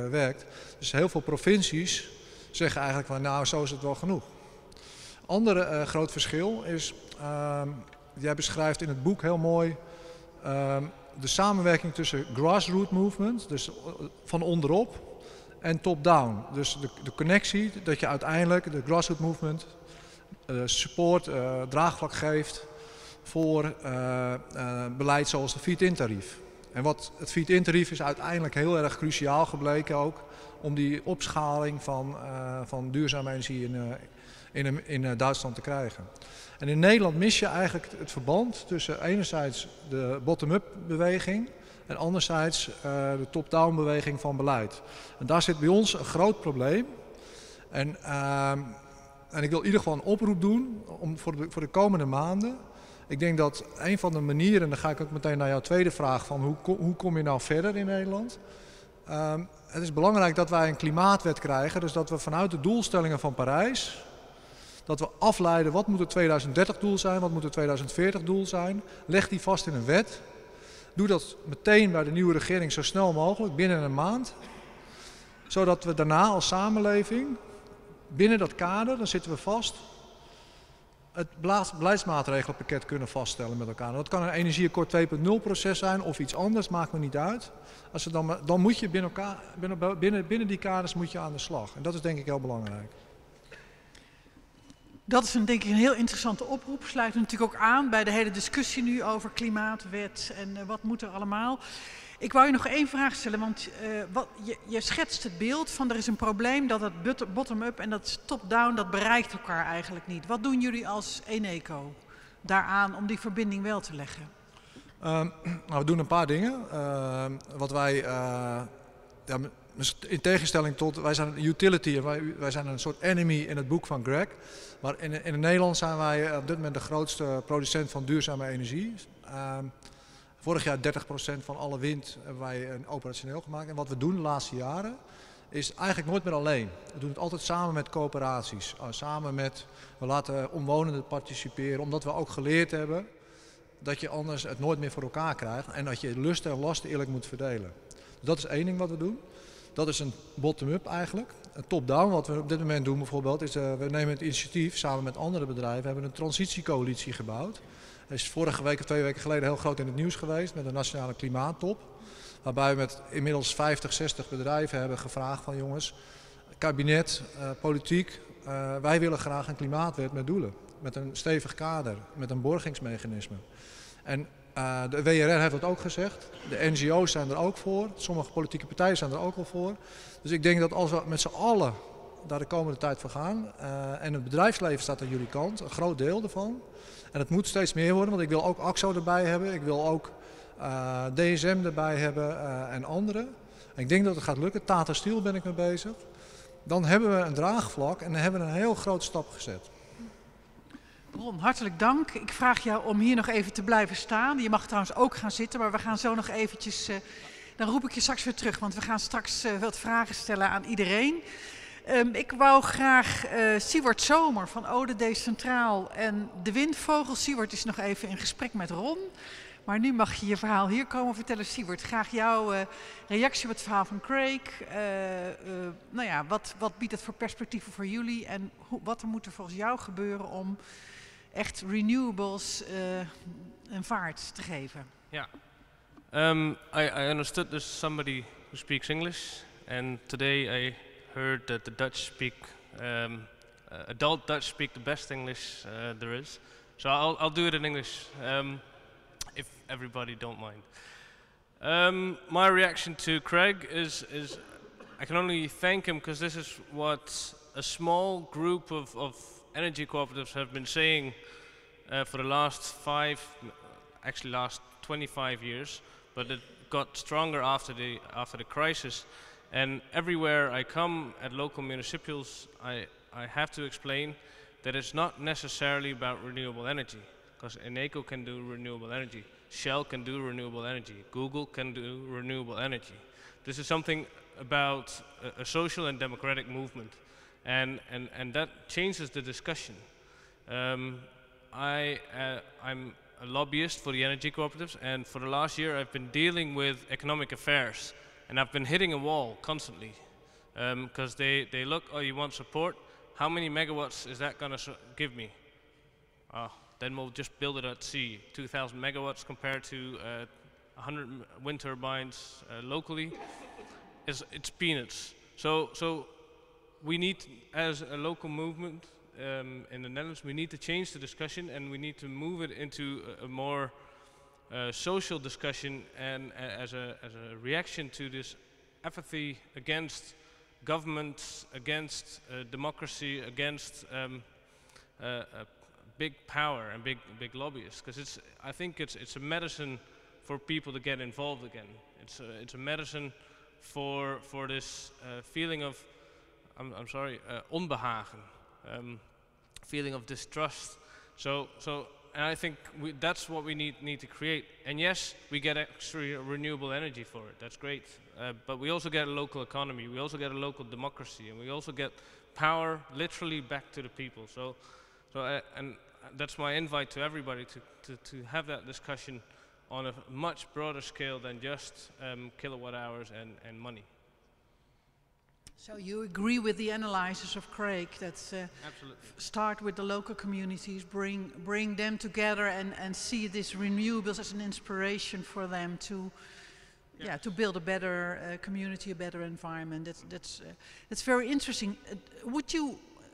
werkt. Dus heel veel provincies zeggen eigenlijk van nou, zo is het wel genoeg. Ander groot verschil is, jij beschrijft in het boek heel mooi de samenwerking tussen grassroots movement, dus van onderop, en top-down. Dus de connectie dat je uiteindelijk de grassroots movement support, draagvlak geeft voor beleid zoals de feed-in tarief. En het feed-in tarief is uiteindelijk heel erg cruciaal gebleken ook om die opschaling van duurzame energie in Duitsland te krijgen. En in Nederland mis je eigenlijk het verband tussen enerzijds de bottom-up beweging en anderzijds de top-down beweging van beleid. En daar zit bij ons een groot probleem. En ik wil in ieder geval een oproep doen voor de komende maanden. Ik denk dat een van de manieren, en dan ga ik ook meteen naar jouw tweede vraag, van hoe kom je nou verder in Nederland? Het is belangrijk dat wij een klimaatwet krijgen, dus dat we vanuit de doelstellingen van Parijs, dat we afleiden wat moet het 2030 doel zijn, wat moet het 2040 doel zijn. Leg die vast in een wet. Doe dat meteen bij de nieuwe regering zo snel mogelijk, binnen een maand. Zodat we daarna als samenleving, binnen dat kader, dan zitten we vast, het beleidsmaatregelenpakket kunnen vaststellen met elkaar. Dat kan een energieakkoord 2.0 proces zijn of iets anders, maakt me niet uit. Dan moet je binnen die kaders moet je aan de slag. En dat is denk ik heel belangrijk. Dat is denk ik een heel interessante oproep. Sluit natuurlijk ook aan bij de hele discussie nu over klimaatwet en wat moet er allemaal. Ik wou je nog één vraag stellen, want je schetst het beeld van er is een probleem dat het bottom-up en dat top-down, dat bereikt elkaar eigenlijk niet. Wat doen jullie als Eneco daaraan om die verbinding wel te leggen? We doen een paar dingen. Wat wij, in tegenstelling tot, wij zijn een utility en wij zijn een soort enemy in het boek van Craig. Maar in Nederland zijn wij op dit moment de grootste producent van duurzame energie. Vorig jaar 30% van alle wind hebben wij operationeel gemaakt. En wat we doen de laatste jaren is eigenlijk nooit meer alleen. We doen het altijd samen met coöperaties. We laten omwonenden participeren, omdat we ook geleerd hebben dat je anders het nooit meer voor elkaar krijgt. En dat je lust en last eerlijk moet verdelen. Dus dat is één ding wat we doen. Dat is een bottom-up eigenlijk. Een top-down, wat we op dit moment doen bijvoorbeeld, is we nemen het initiatief samen met andere bedrijven. We hebben een transitiecoalitie gebouwd. Hij is vorige week of 2 weken geleden heel groot in het nieuws geweest met een nationale klimaattop. Waarbij we met inmiddels 50, 60 bedrijven hebben gevraagd van jongens, kabinet, politiek, wij willen graag een klimaatwet met doelen. Met een stevig kader, met een borgingsmechanisme. En de WRR heeft dat ook gezegd, de NGO's zijn er ook voor, sommige politieke partijen zijn er ook al voor. Dus ik denk dat als we met z'n allen daar de komende tijd voor gaan, en het bedrijfsleven staat aan jullie kant, een groot deel ervan. En het moet steeds meer worden, want ik wil ook AXO erbij hebben, ik wil ook DSM erbij hebben en anderen. En ik denk dat het gaat lukken, Tata Steel ben ik mee bezig. Dan hebben we een draagvlak en dan hebben we een heel grote stap gezet. Ron, hartelijk dank. Ik vraag jou om hier nog even te blijven staan. Je mag trouwens ook gaan zitten, maar we gaan zo nog eventjes... dan roep ik je straks weer terug, want we gaan straks wat vragen stellen aan iedereen. Ik wou graag Siewert Zomer van Ode Decentraal en de Windvogel. Siewert is nog even in gesprek met Ron. Maar nu mag je je verhaal hier komen vertellen. Siewert, graag jouw reactie op het verhaal van Craig. Wat biedt het voor perspectieven voor jullie? En wat er moet er volgens jou gebeuren om echt renewables een vaart te geven? Yeah. I understood there's somebody who speaks English. And today I heard that the Dutch speak, adult Dutch speak the best English there is. So I'll do it in English. If everybody don't mind. My reaction to Craig is I can only thank him because this is what a small group of energy cooperatives have been saying for the last last 25 years, but it got stronger after the crisis. And everywhere I come at local municipals, I have to explain that it's not necessarily about renewable energy, because Eneco can do renewable energy, Shell can do renewable energy, Google can do renewable energy. This is something about a social and democratic movement, and that changes the discussion. I'm a lobbyist for the energy cooperatives, and for the last year I've been dealing with economic affairs, and I've been hitting a wall constantly, because they look, oh, you want support? How many megawatts is that going to give me? Then we'll just build it at sea. 2,000 megawatts compared to 100 wind turbines locally, it's peanuts. So we need, as a local movement in the Netherlands, we need to change the discussion, and we need to move it into a more social discussion, and as a reaction to this apathy against governments, against democracy, against big power and big lobbyists. Because I think it's a medicine for people to get involved again. It's a medicine for this feeling of onbehagen, feeling of distrust. And I think that's what we need to create. And yes, we get extra renewable energy for it. That's great. But we also get a local economy. We also get a local democracy, and we also get power literally back to the people. And that's my invite to everybody to have that discussion on a much broader scale than just kilowatt hours and money. So you agree with the analysis of Craig that start with the local communities, bring them together, and see this renewables as an inspiration for them to, to build a better community, a better environment. That's very interesting.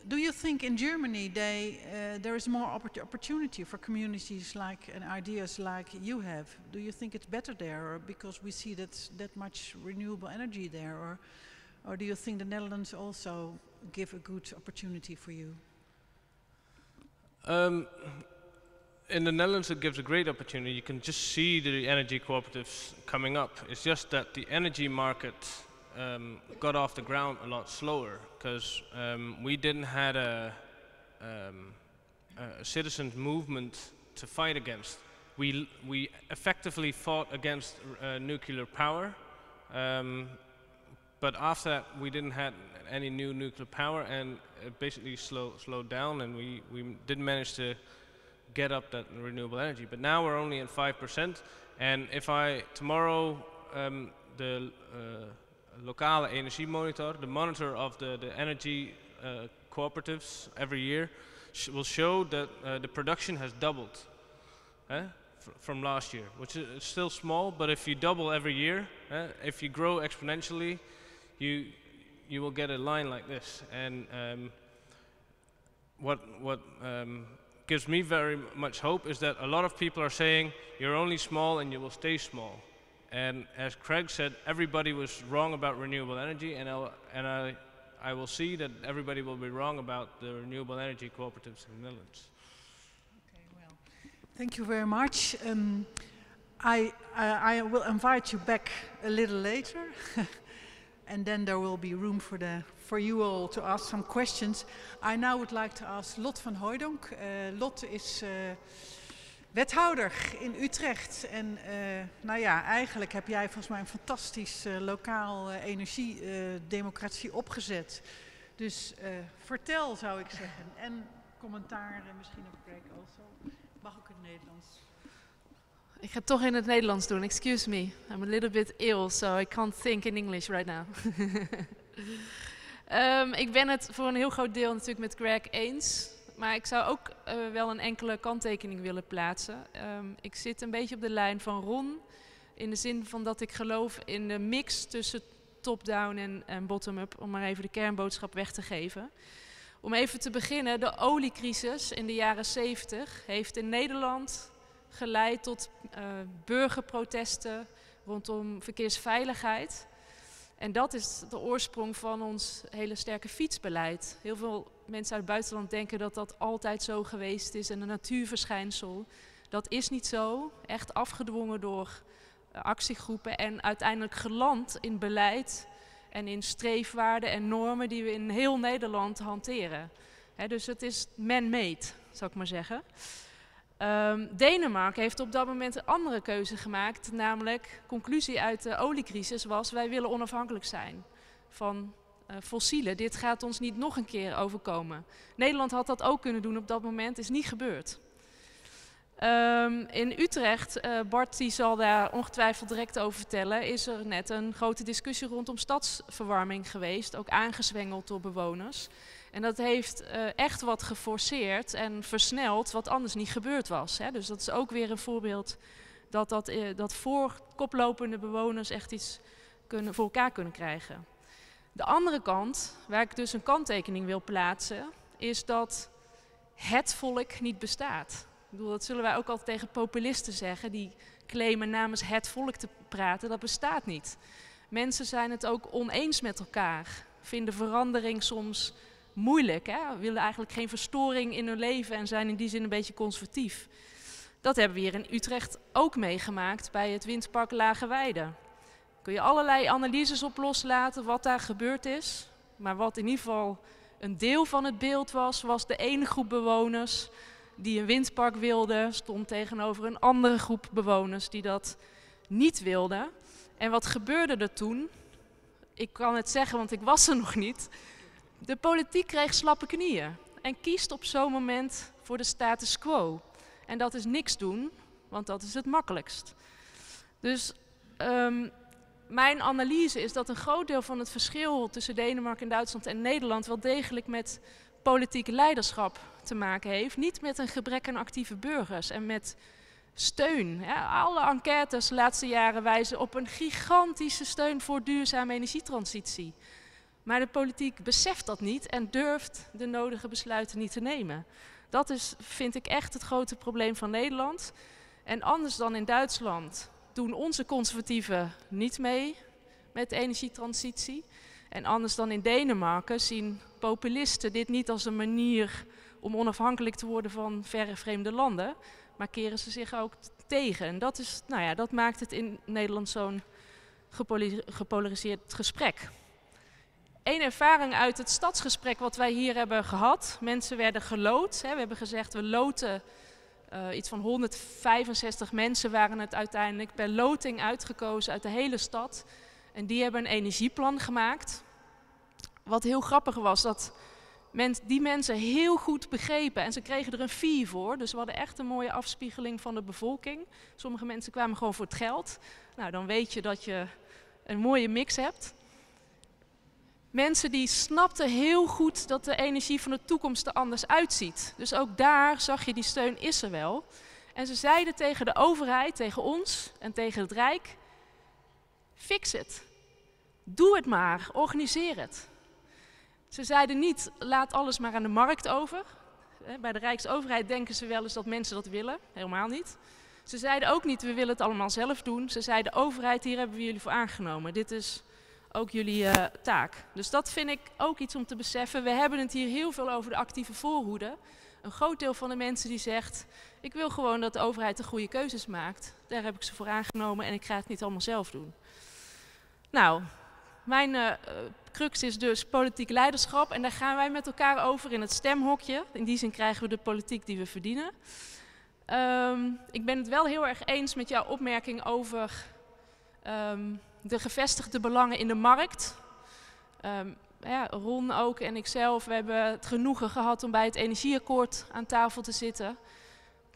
Do you think in Germany there is more opportunity for communities and ideas like you have? Do you think it's better there, or because we see that much renewable energy there, or do you think the Netherlands also give a good opportunity for you? In the Netherlands it gives a great opportunity. You can just see the energy cooperatives coming up. It's just that the energy market got off the ground a lot slower, because we didn't have a citizens movement to fight against. We effectively fought against nuclear power, but after that we didn't have any new nuclear power, and it basically slowed down, and we didn't manage to get up that renewable energy. But now we're only at 5%, and if tomorrow the lokale energiemonitor, the monitor of the energy cooperatives every year, will show that the production has doubled from last year, which is still small, but if you double every year, if you grow exponentially, you will get a line like this. And what gives me very much hope is that a lot of people are saying you're only small and you will stay small. And as Craig said, everybody was wrong about renewable energy, and I will see that everybody will be wrong about the renewable energy cooperatives in the Netherlands. Okay, well, thank you very much. I will invite you back a little later, and then there will be room for you all to ask some questions. I now would like to ask Lot van Hooijdonk. Lot is wethouder in Utrecht. En nou ja, eigenlijk heb jij volgens mij een fantastisch lokaal energiedemocratie opgezet. Dus vertel, zou ik zeggen. En commentaar misschien op Craig also. Mag ook in het Nederlands. Ik ga het toch in het Nederlands doen. Excuse me. I'm a little bit ill, so I can't think in English right now. Ik ben het voor een heel groot deel natuurlijk met Craig eens. Maar ik zou ook wel een enkele kanttekening willen plaatsen. Ik zit een beetje op de lijn van Ron. In de zin van dat ik geloof in de mix tussen top-down en bottom-up. Om maar even de kernboodschap weg te geven. Om even te beginnen. De oliecrisis in de jaren 70 heeft in Nederland geleid tot burgerprotesten rondom verkeersveiligheid. En dat is de oorsprong van ons hele sterke fietsbeleid. Heel veel mensen uit het buitenland denken dat dat altijd zo geweest is en een natuurverschijnsel. Dat is niet zo. Echt afgedwongen door actiegroepen en uiteindelijk geland in beleid en in streefwaarden en normen die we in heel Nederland hanteren. Dus het is man-made, zou ik maar zeggen. Denemarken heeft op dat moment een andere keuze gemaakt, namelijk conclusie uit de oliecrisis was: wij willen onafhankelijk zijn van fossielen. Dit gaat ons niet nog een keer overkomen. Nederland had dat ook kunnen doen op dat moment, is niet gebeurd. In Utrecht, Bart die zal daar ongetwijfeld direct over vertellen, is er net een grote discussie rondom stadsverwarming geweest, ook aangezwengeld door bewoners. En dat heeft echt wat geforceerd en versneld wat anders niet gebeurd was. Hè. Dus dat is ook weer een voorbeeld dat voor koplopende bewoners echt iets voor elkaar kunnen krijgen. De andere kant, waar ik dus een kanttekening wil plaatsen, is dat het volk niet bestaat. Ik bedoel, dat zullen wij ook altijd tegen populisten zeggen, die claimen namens het volk te praten. Dat bestaat niet. Mensen zijn het ook oneens met elkaar, vinden verandering soms moeilijk, hè? Willen eigenlijk geen verstoring in hun leven en zijn in die zin een beetje conservatief. Dat hebben we hier in Utrecht ook meegemaakt bij het windpark Lageweide. Kun je allerlei analyses op loslaten wat daar gebeurd is. Maar wat in ieder geval een deel van het beeld was de ene groep bewoners die een windpark wilde, stond tegenover een andere groep bewoners die dat niet wilden. En wat gebeurde er toen? Ik kan het zeggen, want ik was er nog niet. De politiek kreeg slappe knieën en kiest op zo'n moment voor de status quo. En dat is niks doen, want dat is het makkelijkst. Dus mijn analyse is dat een groot deel van het verschil tussen Denemarken en Duitsland en Nederland wel degelijk met politieke leiderschap te maken heeft. Niet met een gebrek aan actieve burgers en met steun. Ja, alle enquêtes de laatste jaren wijzen op een gigantische steun voor duurzame energietransitie. Maar de politiek beseft dat niet en durft de nodige besluiten niet te nemen. Dat is, vind ik, echt het grote probleem van Nederland. En anders dan in Duitsland doen onze conservatieven niet mee met de energietransitie. En anders dan in Denemarken zien populisten dit niet als een manier om onafhankelijk te worden van verre vreemde landen. Maar keren ze zich ook tegen. En dat is, nou ja, dat maakt het in Nederland zo'n gepolariseerd gesprek. Eén ervaring uit het stadsgesprek wat wij hier hebben gehad. Mensen werden geloot. Hè. We hebben gezegd, we loten iets van 165 mensen waren het uiteindelijk per loting uitgekozen uit de hele stad. En die hebben een energieplan gemaakt. Wat heel grappig was, dat die mensen heel goed begrepen en ze kregen er een fee voor. Dus we hadden echt een mooie afspiegeling van de bevolking. Sommige mensen kwamen gewoon voor het geld. Nou, dan weet je dat je een mooie mix hebt. Mensen die snapten heel goed dat de energie van de toekomst er anders uitziet. Dus ook daar zag je, die steun is er wel. En ze zeiden tegen de overheid, tegen ons en tegen het Rijk: fix het. Doe het maar, organiseer het. Ze zeiden niet, laat alles maar aan de markt over. Bij de Rijksoverheid denken ze wel eens dat mensen dat willen. Helemaal niet. Ze zeiden ook niet, we willen het allemaal zelf doen. Ze zeiden, overheid, hier hebben we jullie voor aangenomen. Dit is ook jullie taak. Dus dat vind ik ook iets om te beseffen. We hebben het hier heel veel over de actieve voorhoede. Een groot deel van de mensen die zegt, ik wil gewoon dat de overheid de goede keuzes maakt. Daar heb ik ze voor aangenomen en ik ga het niet allemaal zelf doen. Nou, mijn crux is dus politiek leiderschap en daar gaan wij met elkaar over in het stemhokje. In die zin krijgen we de politiek die we verdienen. Ik ben het wel heel erg eens met jouw opmerking over de gevestigde belangen in de markt. Ron ook en ikzelf, we hebben het genoegen gehad om bij het energieakkoord aan tafel te zitten.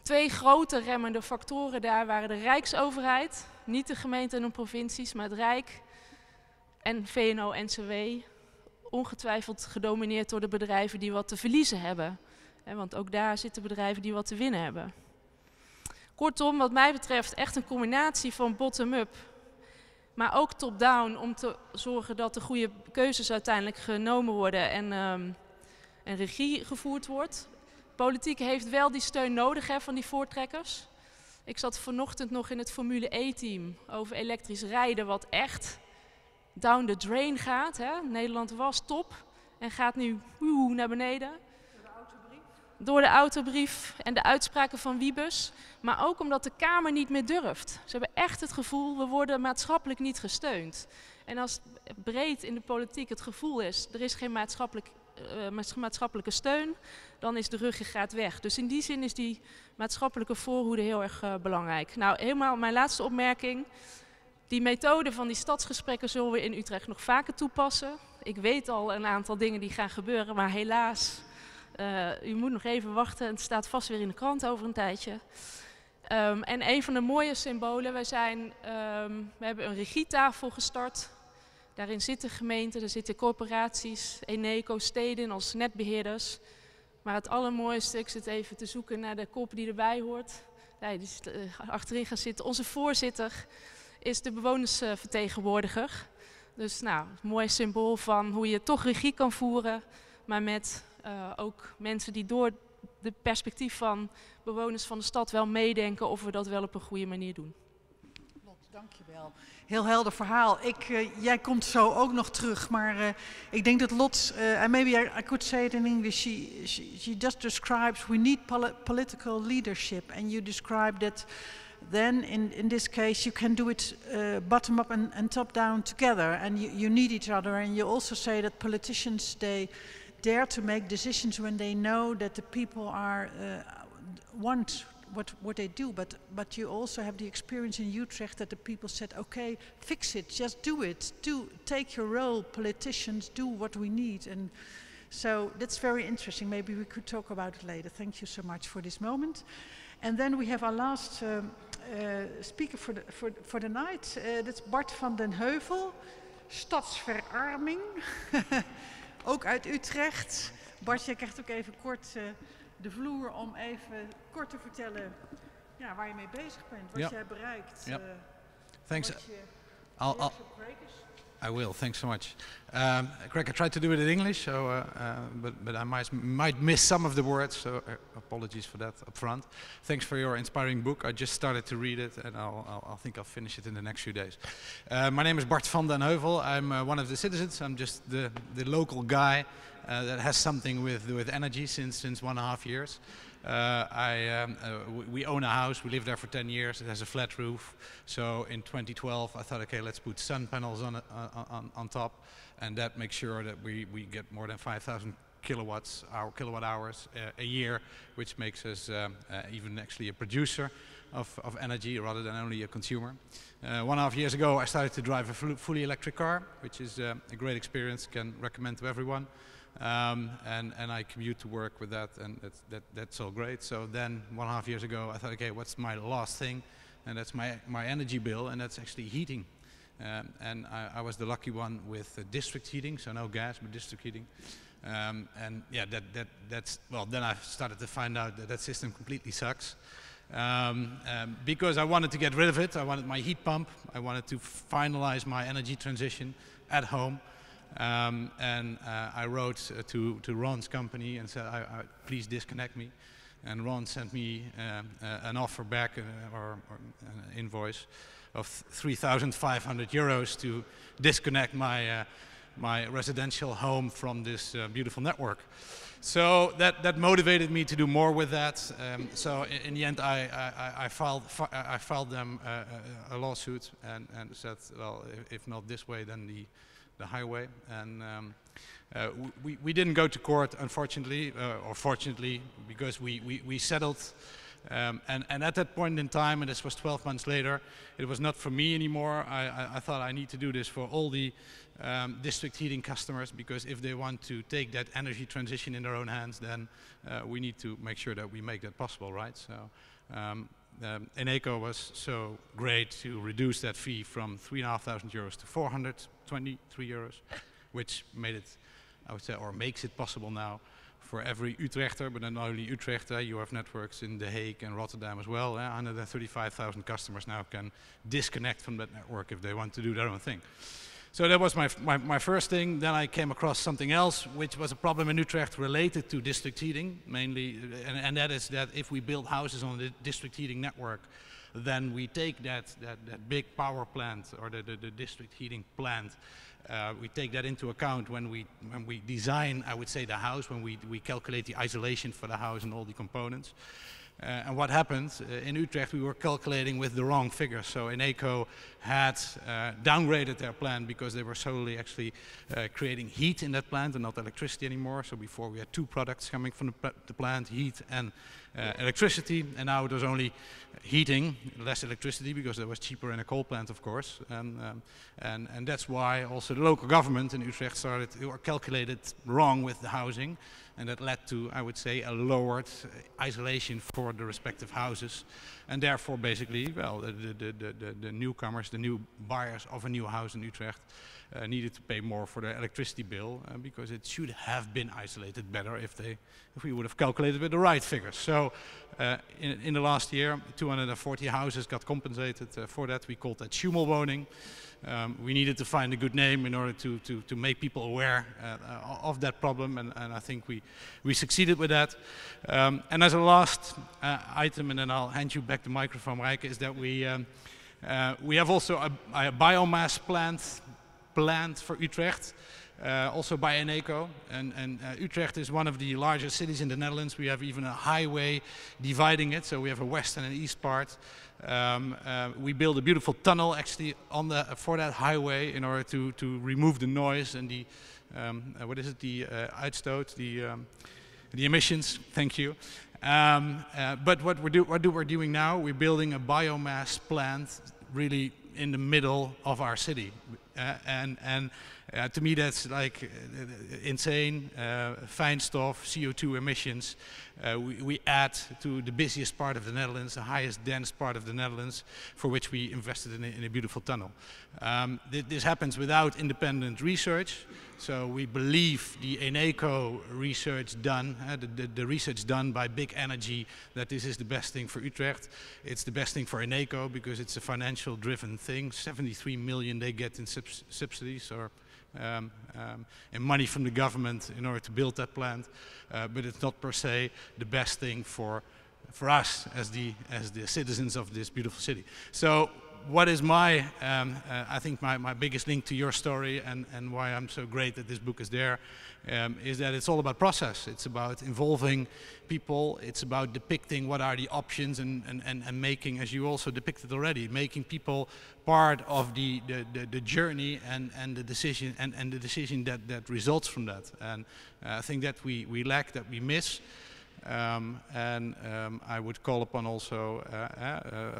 2 grote remmende factoren daar waren de Rijksoverheid, niet de gemeenten en de provincies, maar het Rijk en VNO-NCW, ongetwijfeld gedomineerd door de bedrijven die wat te verliezen hebben. Want ook daar zitten bedrijven die wat te winnen hebben. Kortom, wat mij betreft echt een combinatie van bottom-up, maar ook top-down om te zorgen dat de goede keuzes uiteindelijk genomen worden en regie gevoerd wordt. Politiek heeft wel die steun nodig van die voortrekkers. Ik zat vanochtend nog in het Formule E-team over elektrisch rijden, wat echt down the drain gaat. Hè. Nederland was top en gaat nu naar beneden. Door de autobrief en de uitspraken van Wiebes. Maar ook omdat de Kamer niet meer durft. Ze hebben echt het gevoel, we worden maatschappelijk niet gesteund. En als breed in de politiek het gevoel is, er is geen maatschappelijke steun, dan is de ruggengraat weg. Dus in die zin is die maatschappelijke voorhoede heel erg belangrijk. Nou, helemaal mijn laatste opmerking. Die methode van die stadsgesprekken zullen we in Utrecht nog vaker toepassen. Ik weet al een aantal dingen die gaan gebeuren, maar helaas, u moet nog even wachten. Het staat vast weer in de krant over een tijdje. En een van de mooie symbolen, we hebben een regietafel gestart. Daarin zitten gemeenten, er zitten corporaties, Eneco, steden als netbeheerders. Maar het allermooiste, ik zit even te zoeken naar de kop die erbij hoort. Nee, die is achterin gaan zitten. Onze voorzitter is de bewonersvertegenwoordiger. Dus nou, een mooi symbool van hoe je toch regie kan voeren, maar met ook mensen die door de perspectief van bewoners van de stad wel meedenken of we dat wel op een goede manier doen. Lot, dankjewel. Heel helder verhaal. Jij komt zo ook nog terug, maar ik denk dat Lot, and maybe I could say it in English, she just describes we need political leadership, and you describe that then in this case you can do it bottom up and top down together, and you need each other, and you also say that politicians, they dare to make decisions when they know that the people want what they do, but you also have the experience in Utrecht that the people said, okay, fix it, just do it, take your role, politicians, do what we need. And so that's very interesting. Maybe we could talk about it later. Thank you so much for this moment. And then we have our last speaker for the night. That's Bart van den Heuvel, stadsverarming. Ook uit Utrecht. Bart, jij krijgt ook even kort de vloer om even kort te vertellen waar je mee bezig bent, wat jij bereikt. Thanks. I'll I will. Thanks so much. Craig, I tried to do it in English, so but I might miss some of the words, so apologies for that up front. Thanks for your inspiring book. I just started to read it, and I think I'll finish it in the next few days. My name is Bart van den Heuvel. I'm one of the citizens. I'm just the local guy that has something with energy since 1.5 years. We own a house. We lived there for 10 years. It has a flat roof. So in 2012, I thought, okay, let's put sun panels on top, and that makes sure that we get more than 5,000 kilowatt hours a year, which makes us even actually a producer of energy rather than only a consumer. 1.5 years ago, I started to drive a fully electric car, which is a great experience. Can recommend to everyone. And I commute to work with that, and that's all great. So then 1.5 years ago I thought, okay, what's my last thing? And that's my energy bill, and that's actually heating. And I was the lucky one with district heating, so no gas but district heating. And yeah, that's well, then I started to find out that system completely sucks. Because I wanted to get rid of it. I wanted my heat pump. I wanted to finalize my energy transition at home. And I wrote to Ron's company and said, please disconnect me. And Ron sent me an offer back, or an invoice of €3,500 to disconnect my residential home from this beautiful network. So that motivated me to do more with that. So in the end, I filed them a lawsuit and said, well, if not this way, then the highway. And we didn't go to court, unfortunately, or fortunately, because we settled. And at that point in time, and this was 12 months later, it was not for me anymore. I thought I need to do this for all the district heating customers, because if they want to take that energy transition in their own hands, then we need to make sure that we make that possible, right? So Eneco was so great to reduce that fee from €3,500 to €423, which made it, I would say, or makes it possible now for every Utrechter, but not only Utrechter. You have networks in The Hague and Rotterdam as well. 135,000 customers now can disconnect from that network if they want to do their own thing. So that was my first thing. Then I came across something else, which was a problem in Utrecht related to district heating, mainly, and that is that if we build houses on the district heating network, then we take that big power plant or the district heating plant. We take that into account when we design, I would say, the house, when we calculate the isolation for the house and all the components. And what happened in Utrecht, we were calculating with the wrong figures. So Eneco had downgraded their plant because they were solely actually creating heat in that plant and not electricity anymore. So before we had two products coming from the plant, heat and electricity, and now it was only heating, less electricity, because that was cheaper in a coal plant, of course. And that's why also the local government in Utrecht started or calculated wrong with the housing. And that led to, I would say, a lowered isolation for the respective houses. And therefore, basically, well, the newcomers, the new buyers of a new house in Utrecht needed to pay more for their electricity bill because it should have been isolated better if we would have calculated with the right figures. So in the last year, 240 houses got compensated for that. We called that Schummelwoning. We needed to find a good name in order to make people aware of that problem, and I think we succeeded with that. And as a last item, and then I'll hand you back the microphone, Rijke, is that we have also a biomass plant for Utrecht, also by Eneco. And Utrecht is one of the largest cities in the Netherlands. We have even a highway dividing it, so we have a west and an east part. We built a beautiful tunnel actually for that highway in order to remove the noise and the uitstoot, the emissions. Thank you. But what we're doing now, we're building a biomass plant really in the middle of our city, and to me that's like insane. Fijnstof, CO2 emissions. We add to the busiest part of the Netherlands, the highest dense part of the Netherlands, for which we invested in a beautiful tunnel. This happens without independent research. So we believe the Eneco research done, the research done by Big Energy, that this is the best thing for Utrecht. It's the best thing for Eneco because it's a financial driven thing. 73 million they get in subsidies or and money from the government in order to build that plant, but it's not per se the best thing for us as the citizens of this beautiful city. So what is my, I think my biggest link to your story and why I'm so great that this book is there, is that it's all about process. It's about involving people. It's about depicting what are the options and making, as you also depicted already, making people part of the journey and the decision and the decision that results from that. And I think that we lack, that we miss. I would call upon also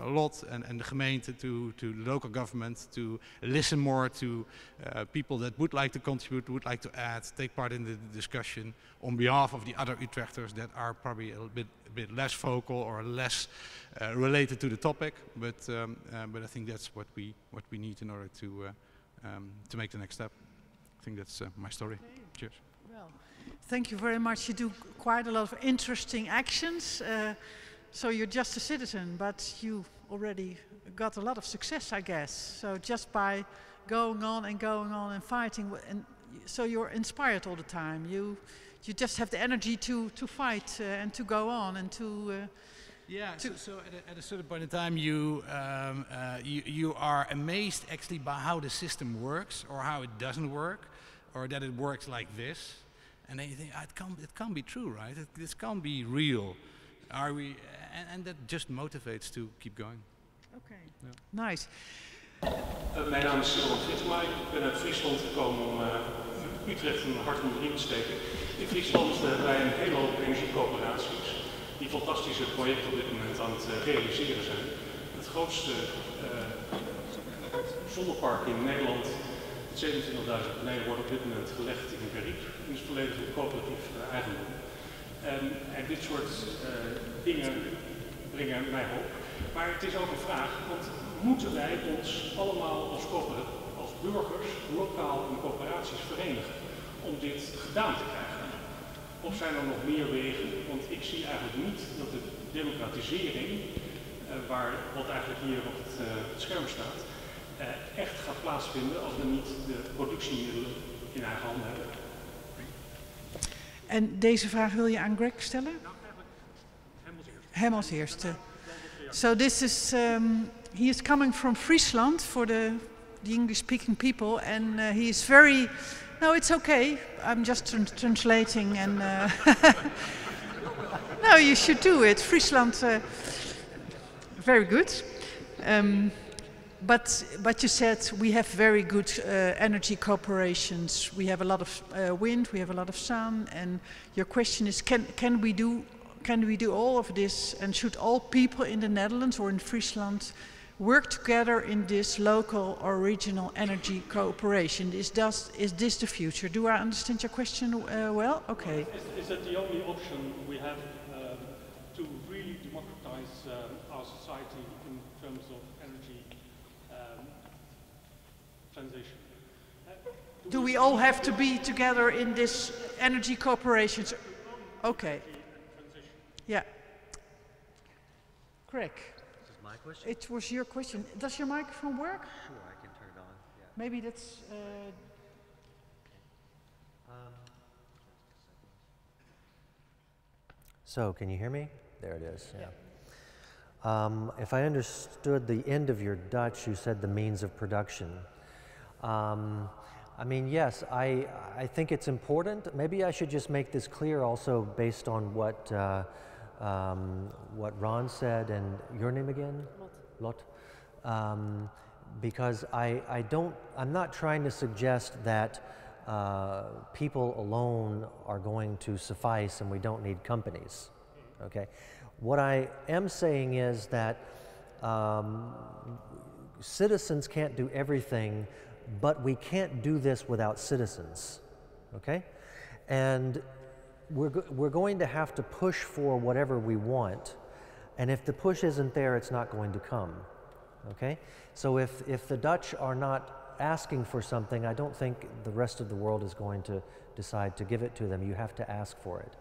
a lot and the gemeente to the local government to listen more to people that would like to contribute, would like to add, take part in the discussion on behalf of the other Utrechters that are probably a bit less vocal or less related to the topic. But I think that's what we need in order to make the next step. I think that's my story. Cheers. Well, thank you very much. You do quite a lot of interesting actions. So you're just a citizen, but you already got a lot of success, I guess. So just by going on and fighting, and so you're inspired all the time. You just have the energy to fight and to go on and to. Yeah. So at a certain point in time, you are amazed actually by how the system works, or how it doesn't work, or that it works like this. And then you think, it can't be true, right? This can't be real. Are we? And that just motivates to keep going. Okay, yeah. Nice. Mijn naam is Simon Fritsma. Ik ben uit Friesland gekomen om Utrecht een hart onder de riem te steken. In Friesland hebben wij een hele hoop energiecoöperaties die fantastische projecten op dit moment aan het realiseren zijn. Het grootste zonnepark in Nederland, 27.000 panelen, wordt op dit moment gelegd in Berry. Het is volledig een coöperatief eigendom. En dit soort dingen brengen mij hoop. Maar het is ook een vraag, want moeten wij ons allemaal als burgers lokaal in coöperaties verenigen om dit gedaan te krijgen? Of zijn er nog meer wegen? Want ik zie eigenlijk niet dat de democratisering, wat eigenlijk hier op het scherm staat, echt gaat plaatsvinden als we niet de productiemiddelen in eigen handen hebben. En deze vraag wil je aan Greg stellen? Nou, eigenlijk hem als eerste. Hem als eerste. So this is, he is coming from Friesland for the English-speaking people, and he is very, no, it's okay, I'm just translating, and no, you should do it, Friesland, very good. But you said we have very good energy cooperations. We have a lot of wind, we have a lot of sun, and your question is, can we do all of this, and should all people in the Netherlands or in Friesland work together in this local or regional energy cooperation? Is this the future? Do I understand your question well? Okay. Is that the only option we have to really democratize our society in terms of energy transition? Do we all have to be together in this energy cooperations? Okay. Yeah. Craig. This is my question? It was your question. Does your microphone work? Sure, I can turn it on. Yeah. Maybe that's... So, can you hear me? There it is, yeah. If I understood the end of your Dutch, you said the means of production. I mean, yes, I think it's important. Maybe I should just make this clear also based on what Ron said, and your name again? Lot. Because I'm not trying to suggest that people alone are going to suffice and we don't need companies, okay? What I am saying is that citizens can't do everything, but we can't do this without citizens, okay? And we're going to have to push for whatever we want, and if the push isn't there, it's not going to come, okay? So if the Dutch are not asking for something, I don't think the rest of the world is going to decide to give it to them. You have to ask for it.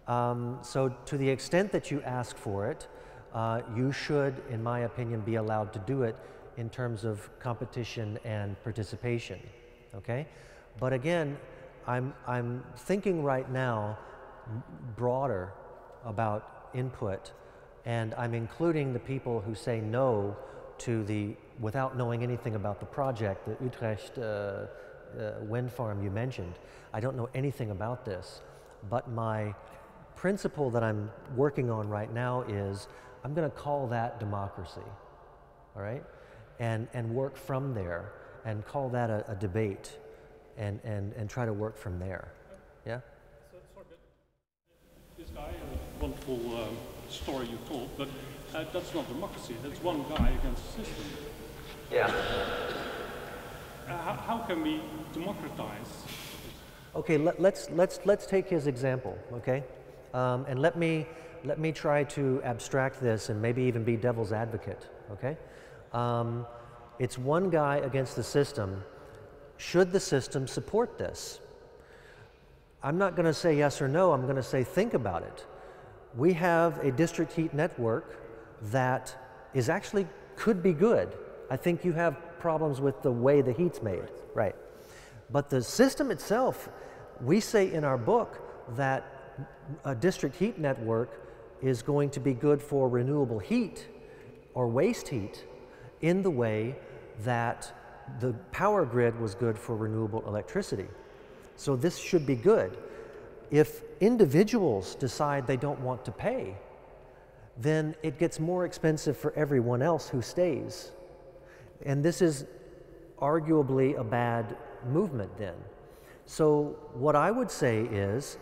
So to the extent that you ask for it, you should, in my opinion, be allowed to do it in terms of competition and participation, okay? But again, I'm thinking right now broader about input, and I'm including the people who say no to without knowing anything about the project, the Utrecht wind farm you mentioned. I don't know anything about this, but my principle that I'm working on right now is I'm going to call that democracy, all right? And work from there and call that a debate and try to work from there, yeah? So, sorry, but this guy, a wonderful story you told, but that's not democracy, that's one guy against the system. Yeah. How can we democratize? Okay, let's take his example, okay? And let me try to abstract this and maybe even be devil's advocate, okay? It's one guy against the system. Should the system support this? I'm not going to say yes or no, I'm going to say think about it. We have a district heat network that is actually could be good. I think you have problems with the way the heat's made, right? But the system itself, we say in our book that a district heat network is going to be good for renewable heat or waste heat in the way that the power grid was good for renewable electricity. So this should be good. If individuals decide they don't want to pay, then it gets more expensive for everyone else who stays. And this is arguably a bad movement then. So what I would say is,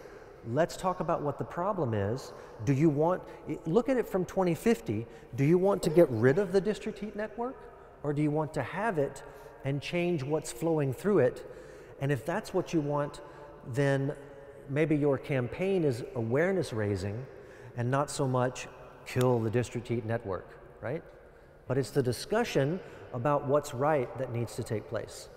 let's talk about what the problem is. Do you want, look at it from 2050, do you want to get rid of the district heat network? Or do you want to have it and change what's flowing through it? And if that's what you want, then maybe your campaign is awareness raising and not so much kill the district heat network, right? But it's the discussion about what's right that needs to take place.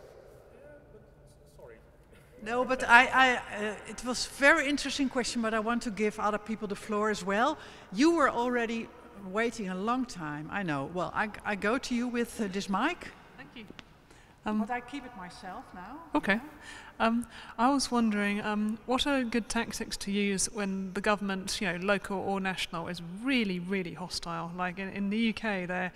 No, but it was a very interesting question, but I want to give other people the floor as well. You were already waiting a long time, I know. Well, I go to you with this mic. Thank you. But I keep it myself now. Okay. I was wondering, what are good tactics to use when the government, local or national, is really, really hostile? Like in the UK,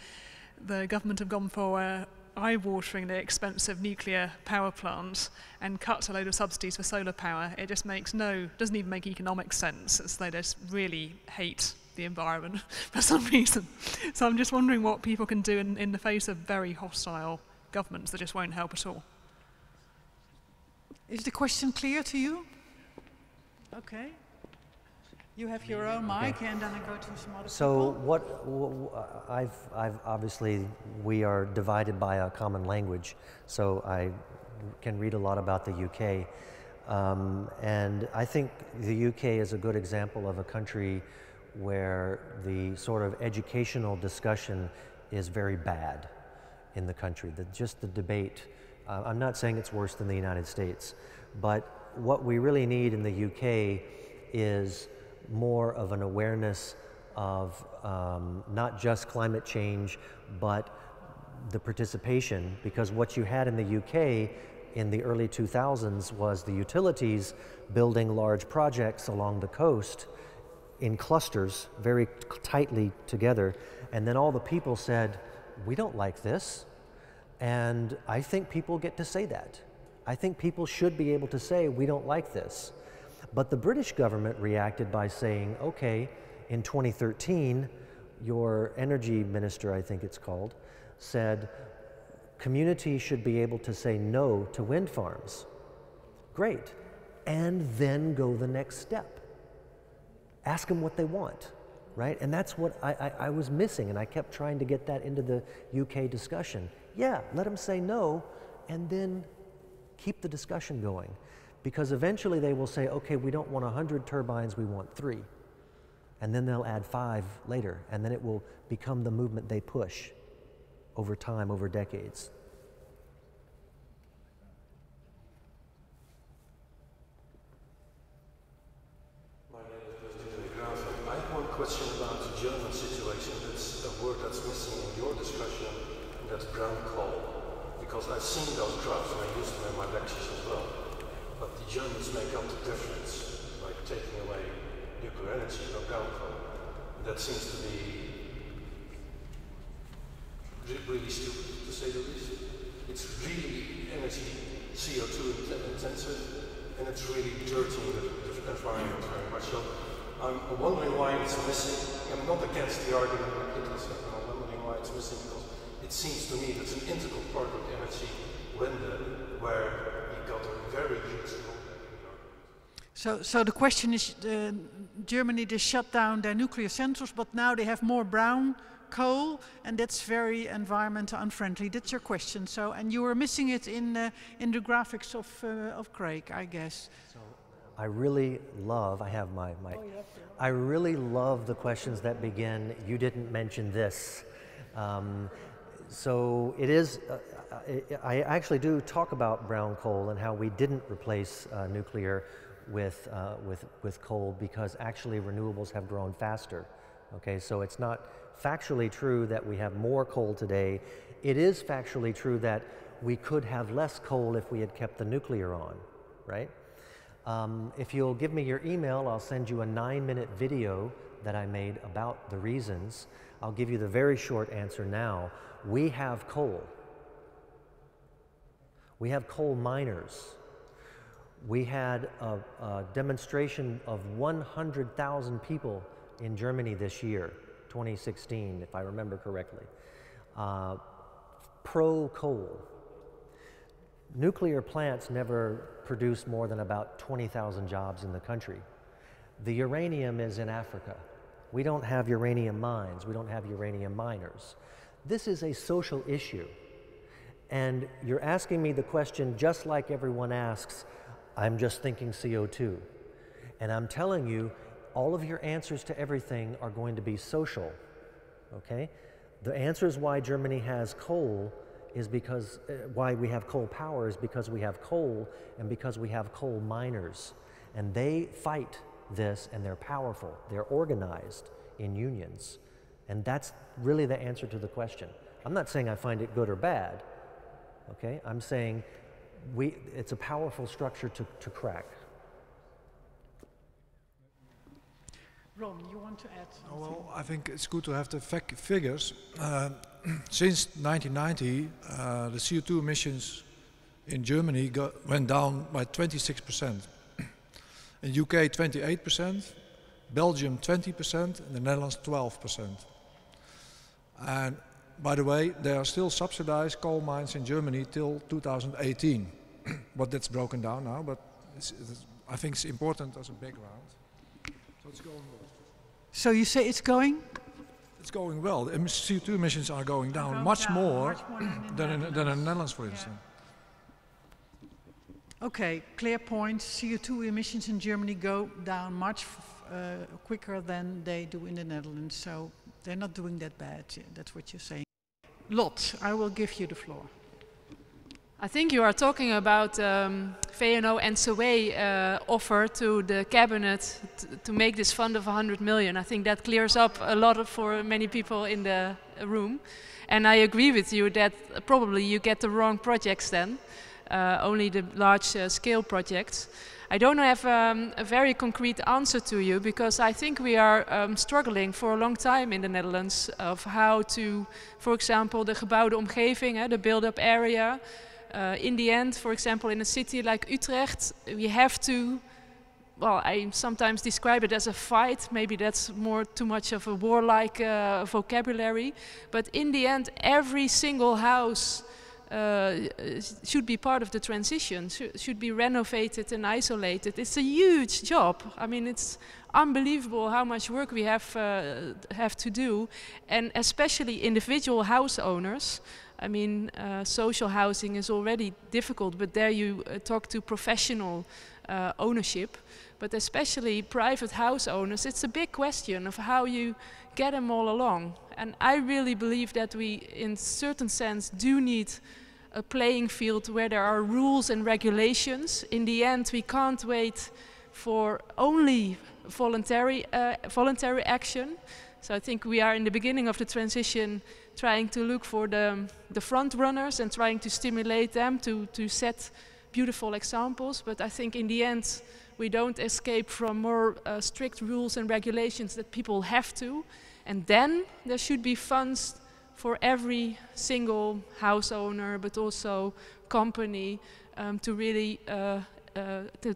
the government have gone for eye-wateringly expensive nuclear power plants and cut a load of subsidies for solar power. It just doesn't even make economic sense. They just really hate the environment for some reason. So I'm just wondering what people can do in the face of very hostile governments that just won't help at all. Is the question clear to you? Okay. You have your own mic, and then I go to some other So people. I've obviously, we are divided by a common language, so I can read a lot about the UK. And I think the UK is a good example of a country where the sort of educational discussion is very bad in the country. Just the debate, I'm not saying it's worse than the United States, but what we really need in the UK is more of an awareness of not just climate change, but the participation, because what you had in the UK in the early 2000s was the utilities building large projects along the coast in clusters, very tightly together, and then all the people said, we don't like this, and I think people get to say that. I think people should be able to say, we don't like this. But the British government reacted by saying, okay, in 2013, your energy minister, I think it's called, said, communities should be able to say no to wind farms. Great. And then go the next step. Ask them what they want, right? And that's what I was missing, and I kept trying to get that into the UK discussion. Yeah, let them say no, and then keep the discussion going. Because eventually they will say, okay, we don't want 100 turbines, we want 3. And then they'll add 5 later, and then it will become the movement they push over time, over decades. My name is Jacobi-kerk. I have one question about the German situation. That's a word that's missing in your discussion, and that's brown coal. Because I've seen those graphs, and I use them in my lectures as well. But the Germans make up the difference by taking away nuclear energy or brown coal. That seems to be really stupid, to say the least. It's really energy CO2 intensive, and it's really dirtying the environment very much. So I'm wondering why it's missing. I'm not against the argument that Hitler said, but I'm wondering why it's missing, because it seems to me that's an integral part of the energy window where got a very huge role. So the question is, Germany, they shut down their nuclear centers, but now they have more brown coal, and that's very environmental unfriendly. That's your question. So, and you were missing it in the graphics of Craig, I guess. So I really love. I have my. I really love the questions that begin. You didn't mention this. So it is. I actually do talk about brown coal and how we didn't replace nuclear with coal because actually renewables have grown faster. Okay, so it's not factually true that we have more coal today. It is factually true that we could have less coal if we had kept the nuclear on, right? If you'll give me your email, I'll send you a 9-minute video that I made about the reasons. I'll give you the very short answer now. We have coal. We have coal miners. We had a demonstration of 100,000 people in Germany this year, 2016, if I remember correctly. Pro-coal. Nuclear plants never produce more than about 20,000 jobs in the country. The uranium is in Africa. We don't have uranium mines. We don't have uranium miners. This is a social issue. And you're asking me the question just like everyone asks, I'm just thinking CO2. And I'm telling you, all of your answers to everything are going to be social, okay? The answers why Germany has coal is because, why we have coal power is because we have coal and because we have coal miners. And they fight this and they're powerful. They're organized in unions. And that's really the answer to the question. I'm not saying I find it good or bad. Okay, I'm saying it's a powerful structure to crack. Ron, you want to add something? Well, I think it's good to have the figures. Since 1990, the CO2 emissions in Germany went down by 26%. In UK, 28%, Belgium, 20%, and the Netherlands, 12%. And by the way, they are still subsidized coal mines in Germany till 2018. But that's broken down now, but I think it's important as a background. So it's going well. So you say it's going? It's going well. The CO2 emissions are going down much more than in the Netherlands, for instance. Okay, clear point. CO2 emissions in Germany go down much quicker than they do in the Netherlands. So they're not doing that bad. That's what you're saying. Lot, I will give you the floor. I think you are talking about VNO-NCW offer to the cabinet to make this fund of 100 million. I think that clears up a lot for many people in the room. And I agree with you that probably you get the wrong projects then, only the large scale projects. I don't have a very concrete answer to you because I think we are struggling for a long time in the Netherlands of how to, for example, the gebouwde omgeving, the build-up area. In the end, for example, in a city like Utrecht, we have to, well, I sometimes describe it as a fight. Maybe that's too much of a warlike vocabulary. But in the end, every single house should be part of the transition, should be renovated and isolated. It's a huge job. I mean, it's unbelievable how much work we have to do, and especially individual house owners. I mean, social housing is already difficult, but there you talk to professional ownership. But especially private house owners, it's a big question of how you get them all along. And I really believe that we, in certain sense, do need a playing field where there are rules and regulations. In the end, we can't wait for only voluntary action. So I think we are in the beginning of the transition trying to look for the front runners and trying to stimulate them to set beautiful examples. But I think in the end, we don't escape from more strict rules and regulations that people have to. And then there should be funds for every single house owner, but also company, to really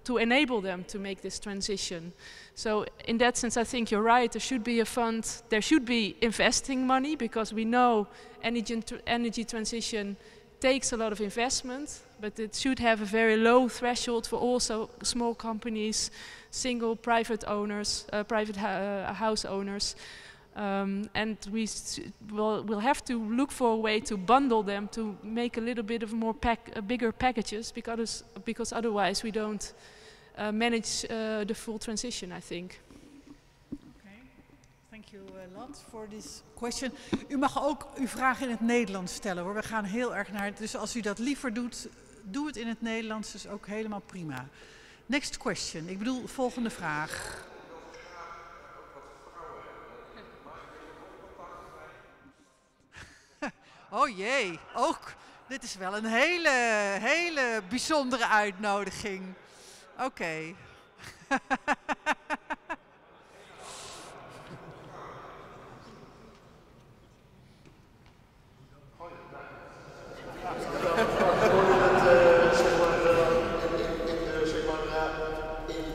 to enable them to make this transition. So in that sense, I think you're right. There should be a fund. There should be investing money because we know energy transition takes a lot of investment, but it should have a very low threshold for also small companies, single private owners, private house owners. And we'll have to look for a way to bundle them to make a little bit of more bigger packages because otherwise we don't manage the full transition, I think. Okay, thank you a lot for this question. U mag ook uw vraag in het Nederlands stellen hoor. We gaan heel erg naar het, dus als u dat liever doet, doe het in het Nederlands, dus ook helemaal prima. Next question, ik bedoel volgende vraag. Oh jee, ook. Dit is wel een hele bijzondere uitnodiging. Oké. In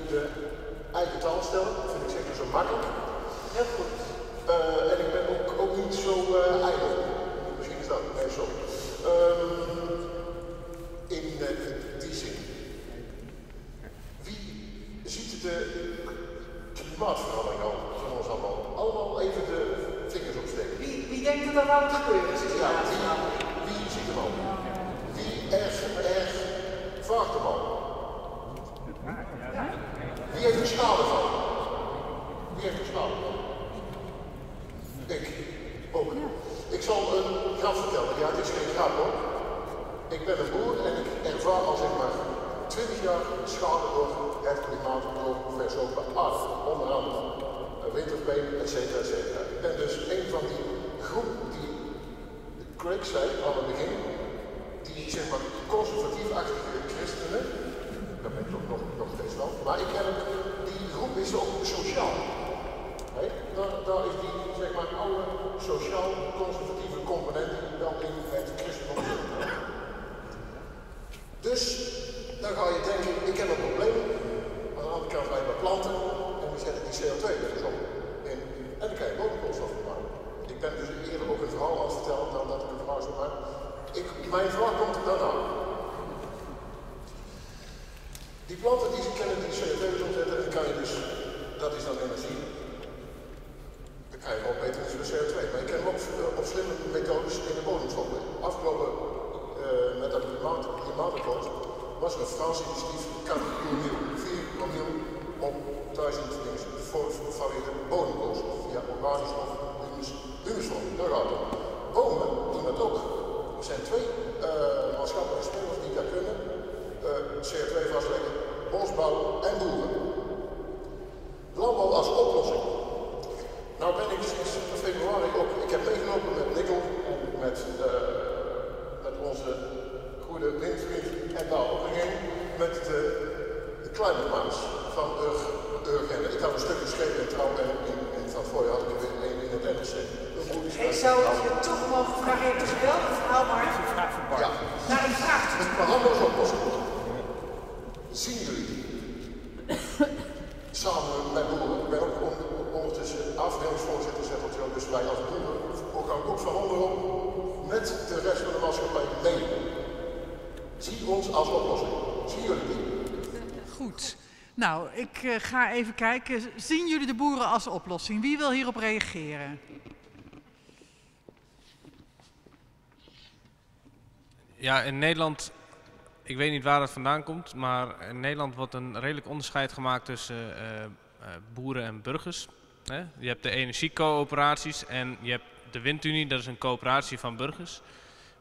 de eigen taal stellen, dat vind ik zeker zo makkelijk. Heel goed. En ik ben ook niet zo ijdel. Misschien is dat meer zo. In die zin. Wie ziet de klimaatverandering al van ons allemaal even de vingers opsteken? Wie denkt dat dat aan het gebeuren is? Ja, wie ziet hem al? Wie erg vaart hem al? Wie heeft er schade van? Wie heeft er schade van? Ik ook. Ik zal een grap vertellen. Ja, het is geen grap hoor. Ik ben een boer en ik ervaar al zeg maar 20 jaar schade door het klimaat, door versopen aarde, onder andere winterpenen, et cetera, et cetera. Ik ben dus een van die groep die Craig zei aan het begin, die die zeg maar conservatief-achtige christenen, dat ben ik toch nog steeds wel, maar ik ken die groep is ook sociaal. Nee? Daar is die zeg maar oude sociaal-conservatieve component wel in het christendom. Dus dan ga je denken, ik heb een probleem. Aan de andere kant ga je bij planten en die zetten die CO2 weer eens op. En dan kan je bodemkoolstof van maken. Ik ben dus eerder ook een verhaal aan het vertellen dan dat ik een verhaal zou maken. Mijn verhaal komt er dan aan. Die planten die kennen die CO2 weer opzetten en dan kan je dus, dat is dan energie. Dan kan je wel beter dan CO2. Maar je kan hem ook op slimme methodes in de bodem stoppen. Afgelopen met dat klimaatakkoord was er een Frans initiatief, 4 promiel op 1000 vanwege bodemkoolstof, ja, organische stof, humusstof. Daar gaat het. Bomen doen dat ook. Er zijn 2 maatschappelijke spelers die dat kunnen. CO2 vastleggen, bosbouw en boeren. Landbouw als oplossing. Nou ben ik sinds februari ook, ik heb meegelopen met Nikkel en met onze goede windvriend en daar ook heen met de kleine maas van Urgenne. Ik had een stuk geschreven in Trouw en van het voorjaar had ik er weer in het NRC. Ik zou je toch mogen vragen, je hebt een geweldig verhaal, maar... Ja. Naar een vraag toe. Het programma is oplossing. Zien jullie die? Samen met boeren. Ik ben ook ondertussen afdelingsvoorzitter, dus wij als boeren gaan ook van onderop met de rest van de maatschappij mee. Zie ons als oplossing. Zien jullie die? Goed. Nou, ik ga even kijken. Zien jullie de boeren als oplossing? Wie wil hierop reageren? Ja, in Nederland, ik weet niet waar het vandaan komt, maar in Nederland wordt een redelijk onderscheid gemaakt tussen boeren en burgers. Je hebt de energiecoöperaties en je hebt de Windunie, dat is een coöperatie van burgers.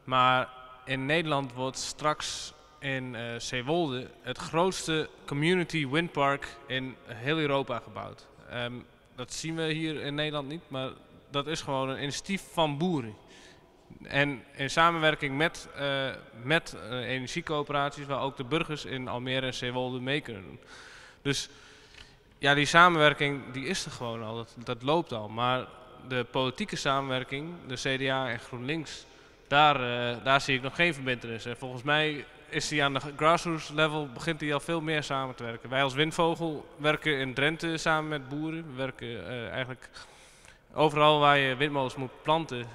Maar in Nederland wordt straks in Zeewolde het grootste community windpark in heel Europa gebouwd. Dat zien we hier in Nederland niet, maar dat is gewoon een initiatief van boeren. En in samenwerking met energiecoöperaties waar ook de burgers in Almere en Zeewolde mee kunnen doen. Dus ja, die samenwerking die is er gewoon al, dat loopt al. Maar de politieke samenwerking, de CDA en GroenLinks, daar zie ik nog geen verbintenis. En volgens mij is die aan de grassroots level, begint die al veel meer samen te werken. Wij als Windvogel werken in Drenthe samen met boeren. We werken eigenlijk overal waar je windmolens moet planten,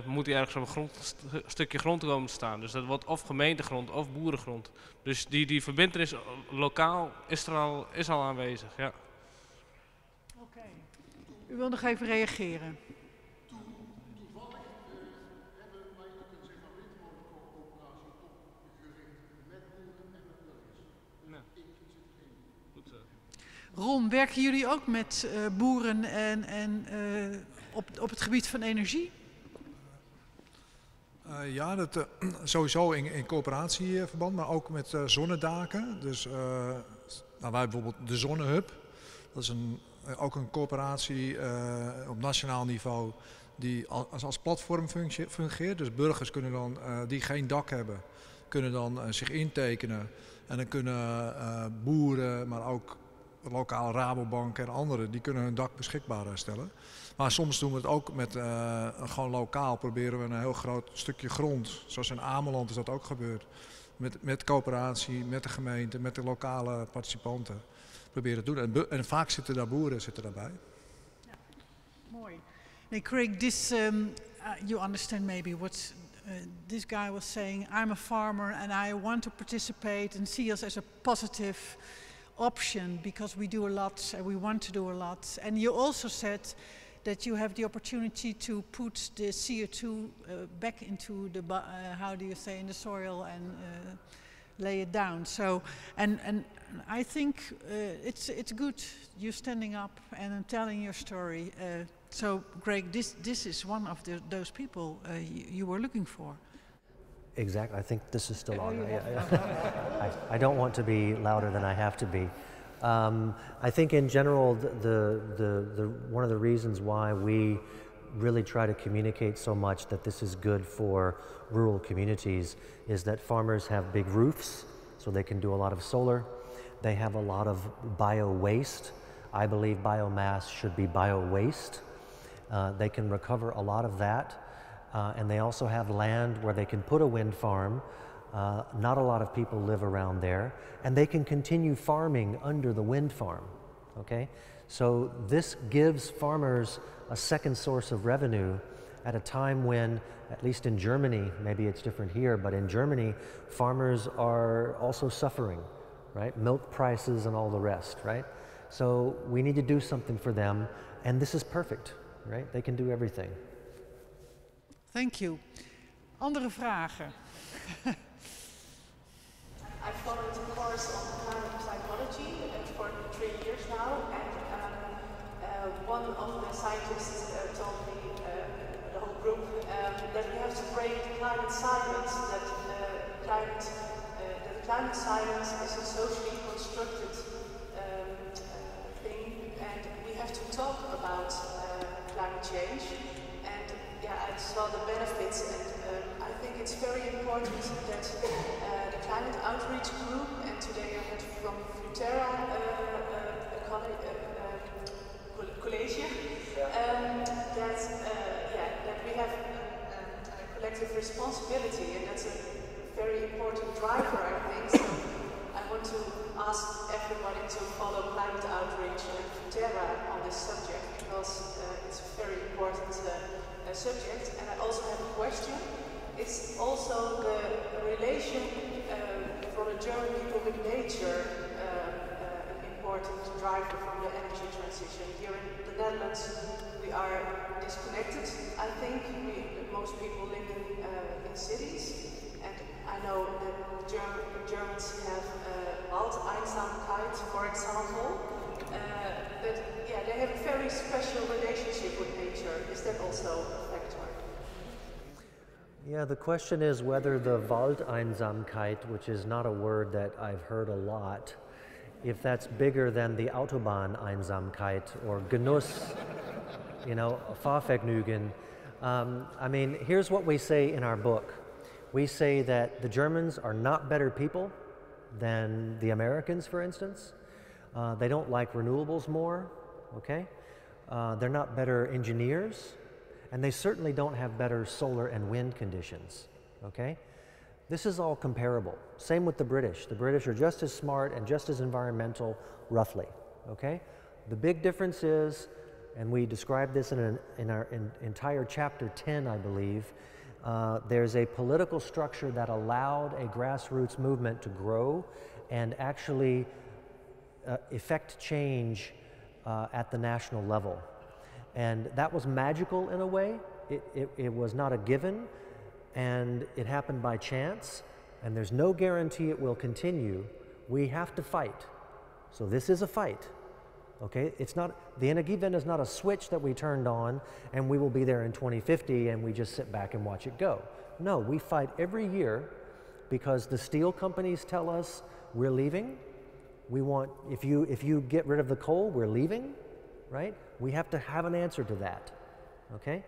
moet die ergens op een stukje grond komen te staan. Dus dat wordt of gemeentegrond of boerengrond. Dus die verbintenis lokaal is al aanwezig. Ja. Oké. U wil nog even reageren. Toevallig hebben wij ook een windmolencoöperatie opgericht met boeren en met burgers. Ik zit erin. Goed zo. Ron, werken jullie ook met boeren en op het gebied van energie? Ja, dat, sowieso in coöperatieverband, maar ook met zonnedaken. Dus wij bijvoorbeeld de Zonnehub. Dat is ook een coöperatie op nationaal niveau die als platform fungeert. Dus burgers kunnen dan, die geen dak hebben, kunnen dan zich intekenen. En dan kunnen boeren, maar ook lokale Rabobanken en anderen, die kunnen hun dak beschikbaar stellen. Maar soms doen we het ook met gewoon lokaal, proberen we een heel groot stukje grond, zoals in Ameland is dat ook gebeurd, met coöperatie, met de gemeente, met de lokale participanten proberen te doen. En vaak zitten daar boeren daarbij. Ja, mooi. Nee, Craig, this you understand maybe what this guy was saying. I'm a farmer and I want to participate and see us as a positive option because we do a lot and we want to do a lot. And you also said that you have the opportunity to put the CO2 back into the how do you say, in the soil and lay it down. So and I think it's good you standing up and telling your story. So Greg, this is one of those people you were looking for. Exactly. I think this is still on. I don't want to be louder than I have to be. I think in general, one of the reasons why we really try to communicate so much that this is good for rural communities is that farmers have big roofs, so they can do a lot of solar. They have a lot of bio-waste. I believe biomass should be bio-waste. They can recover a lot of that. And they also have land where they can put a wind farm. Not a lot of people live around there. And they can continue farming under the wind farm, okay? So this gives farmers a second source of revenue at a time when, at least in Germany, maybe it's different here, but in Germany, farmers are also suffering, right? Milk prices and all the rest, right? So we need to do something for them, and this is perfect, right? They can do everything. Thank you. Andere vragen? I followed a course on climate psychology for 3 years now, and one of the scientists told me, the whole group, that we have to break the climate silence, that the climate silence is a socially constructed thing, and we have to talk about climate change. And yeah, I saw the benefits, and I think it's very important that the climate outreach group, and today I had from Futera college, that we have a collective responsibility, and that's a very important driver, I think. So I want to ask everybody to follow climate outreach and Futera on this subject, because it's a very important subject. And I also have a question. It's also the relation for the German people with nature, an important driver from the energy transition. Here in the Netherlands, we are disconnected. I think most people live in cities, and I know that Germans have Waldeinsamkeit, for example. But yeah, they have a very special relationship with nature. Is that also a factor? Yeah, the question is whether the Waldeinsamkeit, which is not a word that I've heard a lot, if that's bigger than the Autobahneinsamkeit or Genuss, you know, Fahrvergnügen. I mean, here's what we say in our book. We say that the Germans are not better people than the Americans, for instance. They don't like renewables more, okay? They're not better engineers, and they certainly don't have better solar and wind conditions, okay? This is all comparable. Same with the British. The British are just as smart and just as environmental, roughly, okay? The big difference is, and we describe this in our entire chapter 10, I believe, there's a political structure that allowed a grassroots movement to grow and actually effect change at the national level. And that was magical in a way. It was not a given, and it happened by chance, and there's no guarantee it will continue. We have to fight. So this is a fight, okay? It's not, the Energiewende is not a switch that we turned on and we will be there in 2050 and we just sit back and watch it go. No, we fight every year because the steel companies tell us we're leaving. We want, if you get rid of the coal, we're leaving, right? We have to have an answer to that, okay?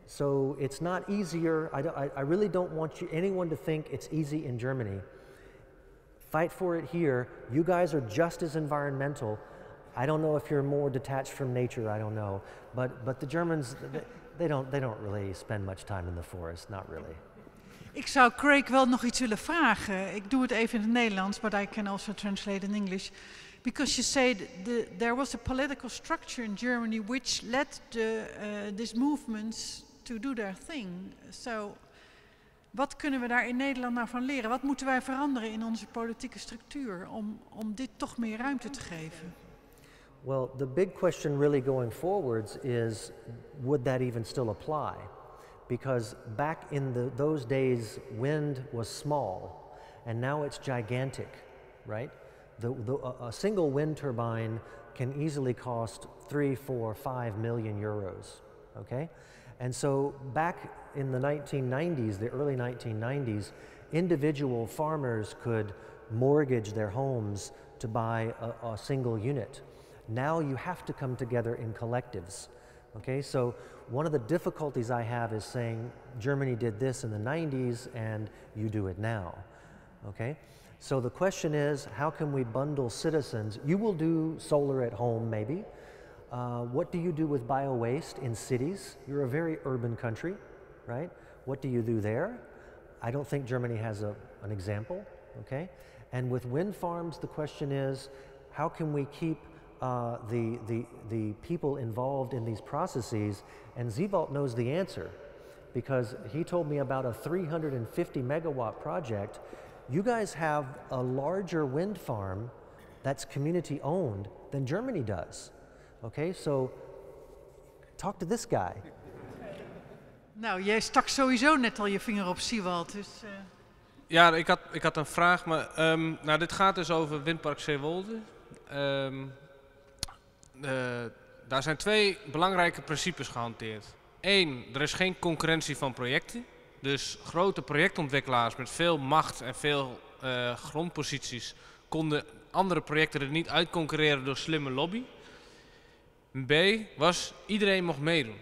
So it's not easier. I really don't want anyone to think it's easy in Germany. Fight for it here. You guys are just as environmental. I don't know if you're more detached from nature, I don't know. But the Germans, they don't really spend much time in the forest, not really. Ik zou Craig wel nog iets willen vragen. Ik doe het even in het Nederlands, but I can also translate in English. Because you say there was a political structure in Germany which led these movements to do their thing. So, wat kunnen we daar in Nederland nou van leren? Wat moeten wij veranderen in onze politieke structuur om dit toch meer ruimte te geven? Well, the big question really going forwards is, would that even still apply? Because back in those days, wind was small, and now it's gigantic, right? A single wind turbine can easily cost 3, 4, 5 million euros, okay? And so back in the 1990s, the early 1990s, individual farmers could mortgage their homes to buy a single unit. Now you have to come together in collectives. Okay, so one of the difficulties I have is saying Germany did this in the 90s and you do it now. Okay, so the question is, how can we bundle citizens? You will do solar at home, maybe. What do you do with bio-waste in cities? You're a very urban country, right? What do you do there? I don't think Germany has an example, okay? And with wind farms, the question is, how can we keep the people involved in these processes? And Zewald knows the answer, because he told me about a 350 megawatt project. You guys have a larger wind farm that's community owned than Germany does. Okay, so talk to this guy. Nou, jij stak sowieso net al je vinger op Zewald, dus... Ja, ik had een vraag, maar nou, dit gaat dus over windpark Zeewolde. Daar zijn 2 belangrijke principes gehanteerd. 1, er is geen concurrentie van projecten. Dus grote projectontwikkelaars met veel macht en veel grondposities konden andere projecten er niet uitconcurreren door slimme lobby. B was, iedereen mocht meedoen.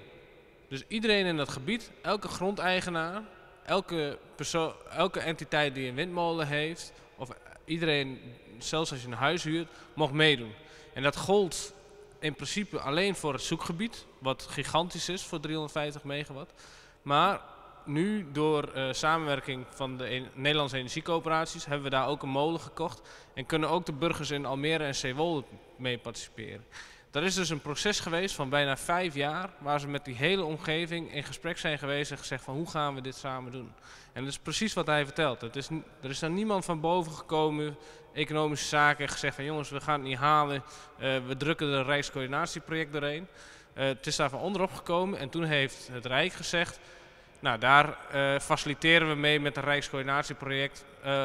Dus iedereen in dat gebied, elke grondeigenaar, elke entiteit die een windmolen heeft, of iedereen, zelfs als je een huis huurt, mocht meedoen. En dat gold in principe alleen voor het zoekgebied, wat gigantisch is voor 350 megawatt. Maar nu, door samenwerking van de Nederlandse energiecoöperaties, hebben we daar ook een molen gekocht. En kunnen ook de burgers in Almere en Zeewolde mee participeren. Dat is dus een proces geweest van bijna 5 jaar, waar ze met die hele omgeving in gesprek zijn geweest en gezegd van hoe gaan we dit samen doen. En dat is precies wat hij vertelt. Er is dan niemand van boven gekomen, economische zaken, en gezegd van jongens, we gaan het niet halen, we drukken er een Rijkscoördinatieproject doorheen. Het is daar van onderop gekomen en toen heeft het Rijk gezegd, nou daar faciliteren we mee met een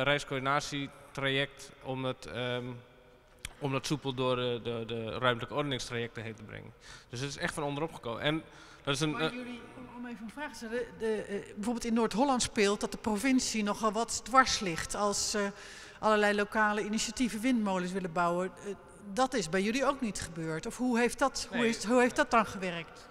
Rijkscoördinatietraject om dat soepel door de ruimtelijke ordeningstrajecten heen te brengen. Dus het is echt van onderop gekomen. En dat is een, maar jullie, om even een vraag te stellen, bijvoorbeeld in Noord-Holland speelt dat de provincie nogal wat dwars ligt als allerlei lokale initiatieven windmolens willen bouwen. Dat is bij jullie ook niet gebeurd. Of hoe heeft dat dan gewerkt?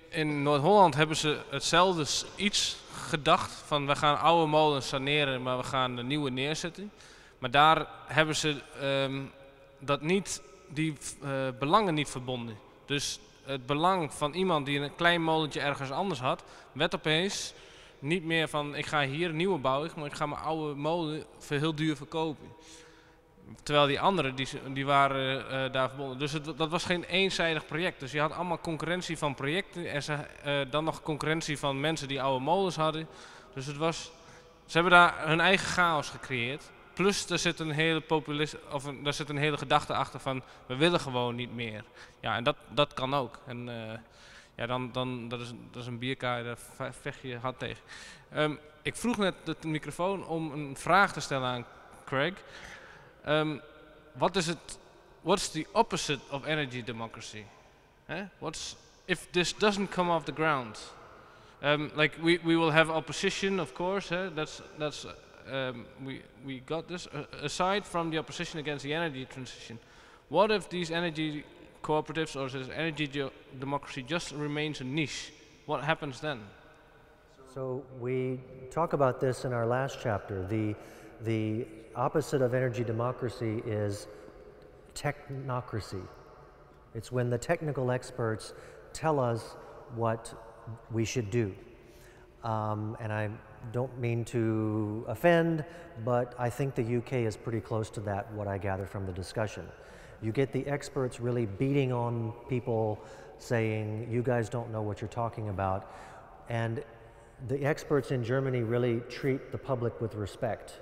In Noord-Holland hebben ze hetzelfde iets gedacht van we gaan oude molens saneren, maar we gaan de nieuwe neerzetten. Maar daar hebben ze die belangen niet verbonden. Dus het belang van iemand die een klein molentje ergens anders had, werd opeens niet meer van ik ga hier een nieuwe bouwen, maar ik ga mijn oude molen heel duur verkopen. Terwijl die anderen die waren daar verbonden. Dus dat was geen eenzijdig project. Dus je had allemaal concurrentie van projecten en dan nog concurrentie van mensen die oude molens hadden. Dus ze hebben daar hun eigen chaos gecreëerd. Plus er zit een hele gedachte achter van we willen gewoon niet meer. Ja, en dat kan ook. En ja, dat is een bierkaai, daar vecht je hard tegen. Ik vroeg net de microfoon om een vraag te stellen aan Craig. What's the opposite of energy democracy? If this doesn't come off the ground? Like we will have opposition, of course. We got this. Aside from the opposition against the energy transition, what if these energy cooperatives or this energy democracy just remains a niche? What happens then? So we talk about this in our last chapter. The opposite of energy democracy is technocracy. It's when the technical experts tell us what we should do. And I don't mean to offend, but I think the UK is pretty close to that, what I gather from the discussion. You get the experts really beating on people, saying, you guys don't know what you're talking about. And the experts in Germany really treat the public with respect.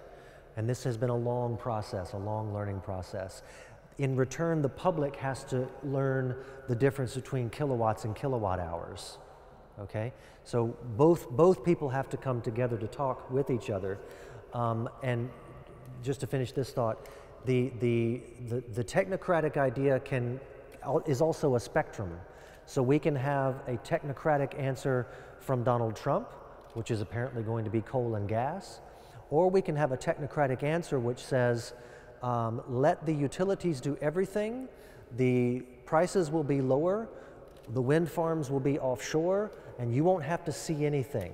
And this has been a long process, a long learning process. In return, the public has to learn the difference between kilowatts and kilowatt hours. Okay, so both people have to come together to talk with each other. And just to finish this thought, the technocratic idea is also a spectrum. So we can have a technocratic answer from Donald Trump, which is apparently going to be coal and gas, or we can have a technocratic answer which says, let the utilities do everything, the prices will be lower, the wind farms will be offshore, and you won't have to see anything.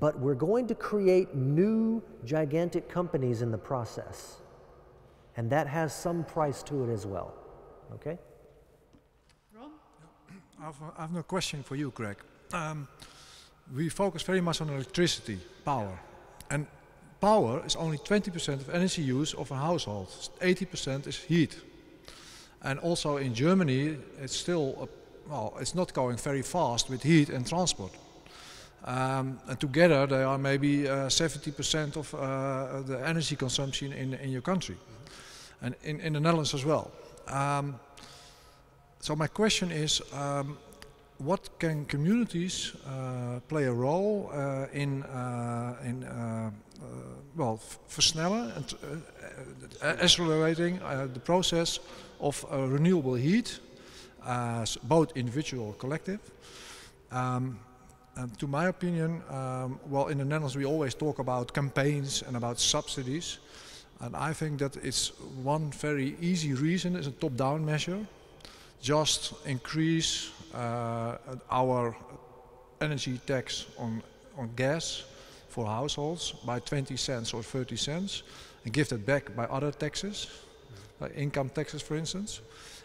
But we're going to create new gigantic companies in the process. And that has some price to it as well. Okay? Ron? I have no question for you, Craig. We focus very much on electricity, power. And power is only 20% of energy use of a household. 80% is heat. And also in Germany, it's still, it's not going very fast with heat and transport. And together they are maybe 70% of the energy consumption in your country. And in the Netherlands as well. So my question is, what can communities play a role in versnellen and accelerating the process of renewable heat, both individual or collective? And to my opinion, in the Netherlands we always talk about campaigns and about subsidies. And I think that it's one very easy reason, is a top-down measure. Just increase our energy tax on gas for households by 20 cents or 30 cents and give that back by other taxes, like income taxes for instance.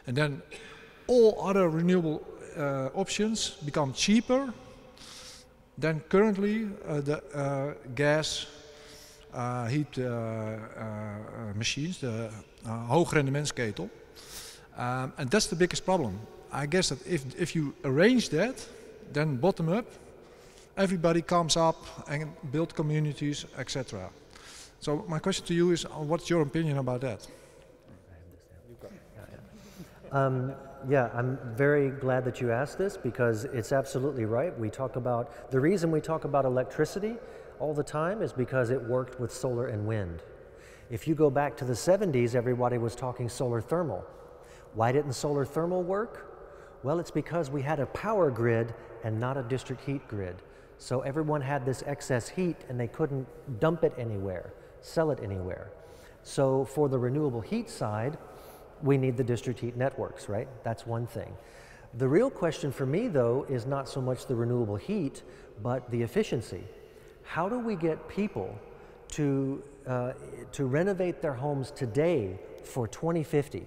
And then all other renewable options become cheaper than currently the gas heat machines, the hoogrendementsketel. And that's the biggest problem. I guess that if you arrange that, then bottom up, everybody comes up and build communities, etc. So my question to you is, what's your opinion about that? Yeah, I'm very glad that you asked this because it's absolutely right. We talk about, the reason we talk about electricity all the time is because it worked with solar and wind. If you go back to the 70s, everybody was talking solar thermal. Why didn't solar thermal work? Well, it's because we had a power grid and not a district heat grid. So everyone had this excess heat and they couldn't dump it anywhere, sell it anywhere. So for the renewable heat side, we need the district heat networks, right? That's one thing. The real question for me, though, is not so much the renewable heat, but the efficiency. How do we get people to renovate their homes today for 2050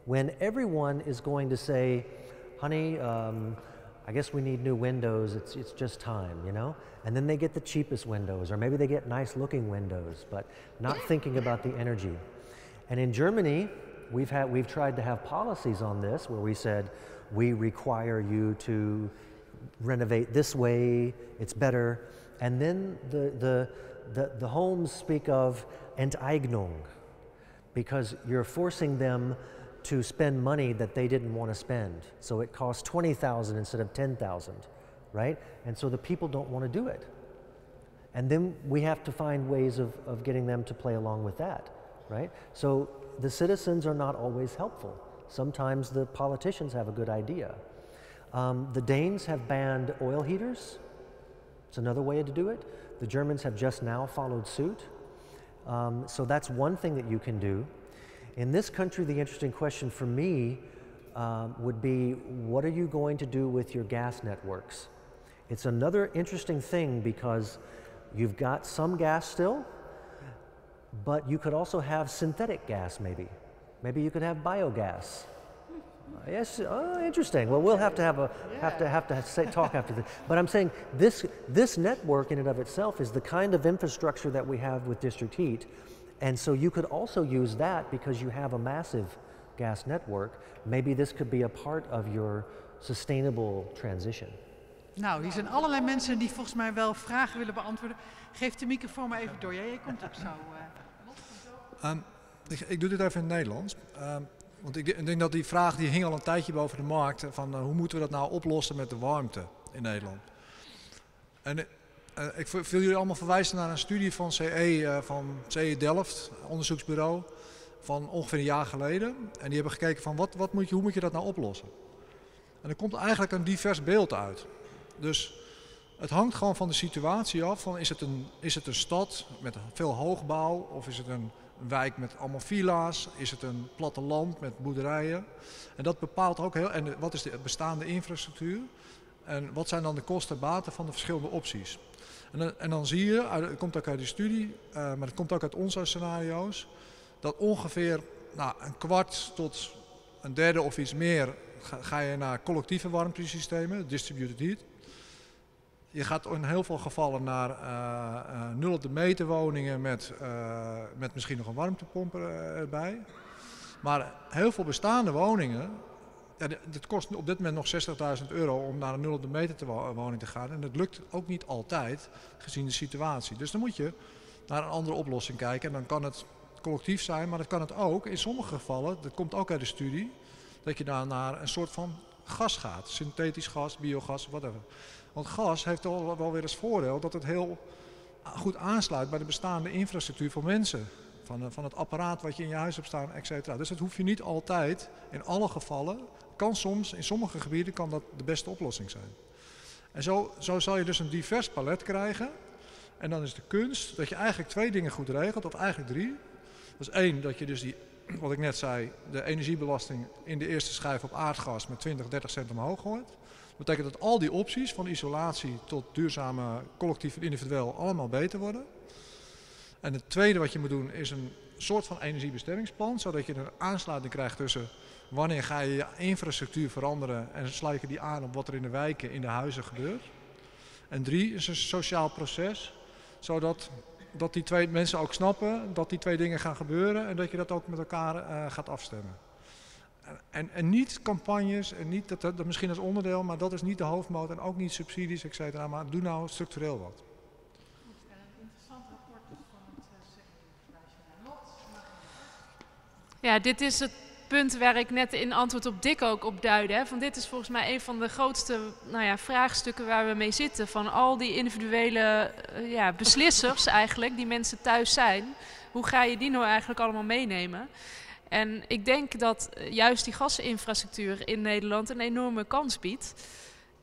when everyone is going to say, honey, I guess we need new windows, it's just time, you know? And then they get the cheapest windows, or maybe they get nice looking windows, but not thinking about the energy. And in Germany, we've tried to have policies on this where we said, we require you to renovate this way, it's better. And then the homes speak of Enteignung, because you're forcing them to spend money that they didn't want to spend. So it costs 20,000 instead of 10,000, right? And so the people don't want to do it. And then we have to find ways of getting them to play along with that, right? So the citizens are not always helpful. Sometimes the politicians have a good idea. The Danes have banned oil heaters. It's another way to do it. The Germans have just now followed suit. So that's one thing that you can do. In this country, the interesting question for me would be, what are you going to do with your gas networks? It's another interesting thing because you've got some gas still, but you could also have synthetic gas maybe. Maybe you could have biogas. Yes, interesting. Well, we'll have to talk after this. But I'm saying this network in and of itself is the kind of infrastructure that we have with district heat. And so you could also use that because you have a massive gas network. Maybe this could be a part of your sustainable transition. Nou, hier zijn allerlei mensen die volgens mij wel vragen willen beantwoorden. Geef de microfoon maar even door. Jij komt ook zo. Ik doe dit even in het Nederlands. Want ik denk dat die vraag die hing al een tijdje boven de markt. Van hoe moeten we dat nou oplossen met de warmte in Nederland? En ik wil jullie allemaal verwijzen naar een studie van CE Delft, onderzoeksbureau, van ongeveer een jaar geleden. En die hebben gekeken van hoe moet je dat nou oplossen? En er komt eigenlijk een divers beeld uit. Dus het hangt gewoon van de situatie af. Van is het een stad met veel hoogbouw of is het een wijk met allemaal villa's? Is het een platteland met boerderijen? En dat bepaalt ook heel... En wat is de bestaande infrastructuur? En wat zijn dan de kosten en baten van de verschillende opties? En dan zie je, het komt ook uit de studie, maar het komt ook uit onze scenario's, dat ongeveer een kwart tot een derde of iets meer ga je naar collectieve warmtesystemen, distributed heat. Je gaat in heel veel gevallen naar 0 op de meter woningen met misschien nog een warmtepomp erbij. Maar heel veel bestaande woningen, het kost op dit moment nog €60.000 om naar een 0 op de meter woning te gaan. En dat lukt ook niet altijd, gezien de situatie. Dus dan moet je naar een andere oplossing kijken. En dan kan het collectief zijn, maar dat kan het ook in sommige gevallen, dat komt ook uit de studie, dat je daar naar een soort van gas gaat. Synthetisch gas, biogas, whatever. Want gas heeft wel weer als voordeel dat het heel goed aansluit bij de bestaande infrastructuur voor mensen. Van het apparaat wat je in je huis hebt staan, et cetera. Dus dat hoef je niet altijd, in alle gevallen, kan soms, in sommige gebieden kan dat de beste oplossing zijn. En zo zal je dus een divers palet krijgen. En dan is de kunst dat je eigenlijk 2 dingen goed regelt, of eigenlijk 3. Dat is 1, dat je dus wat ik net zei, de energiebelasting in de eerste schijf op aardgas met 20-30 cent omhoog gooit. Dat betekent dat al die opties, van isolatie tot duurzame collectief en individueel, allemaal beter worden. En het tweede wat je moet doen is een soort van energiebestemmingsplan, zodat je een aansluiting krijgt tussen wanneer ga je je infrastructuur veranderen en sluit je die aan op wat er in de wijken, in de huizen gebeurt. En 3 is een sociaal proces, zodat die 2 mensen ook snappen dat die 2 dingen gaan gebeuren en dat je dat ook met elkaar gaat afstemmen. En niet campagnes, en niet dat misschien als onderdeel, maar dat is niet de hoofdmoot en ook niet subsidies, et cetera, maar doe nou structureel wat. Ja, dit is het punt waar ik net in antwoord op Dick ook op duidde. Hè. Van dit is volgens mij een van de grootste vraagstukken waar we mee zitten. Van al die individuele beslissers eigenlijk, die mensen thuis zijn. Hoe ga je die nou eigenlijk allemaal meenemen? En ik denk dat juist die gasinfrastructuur in Nederland een enorme kans biedt.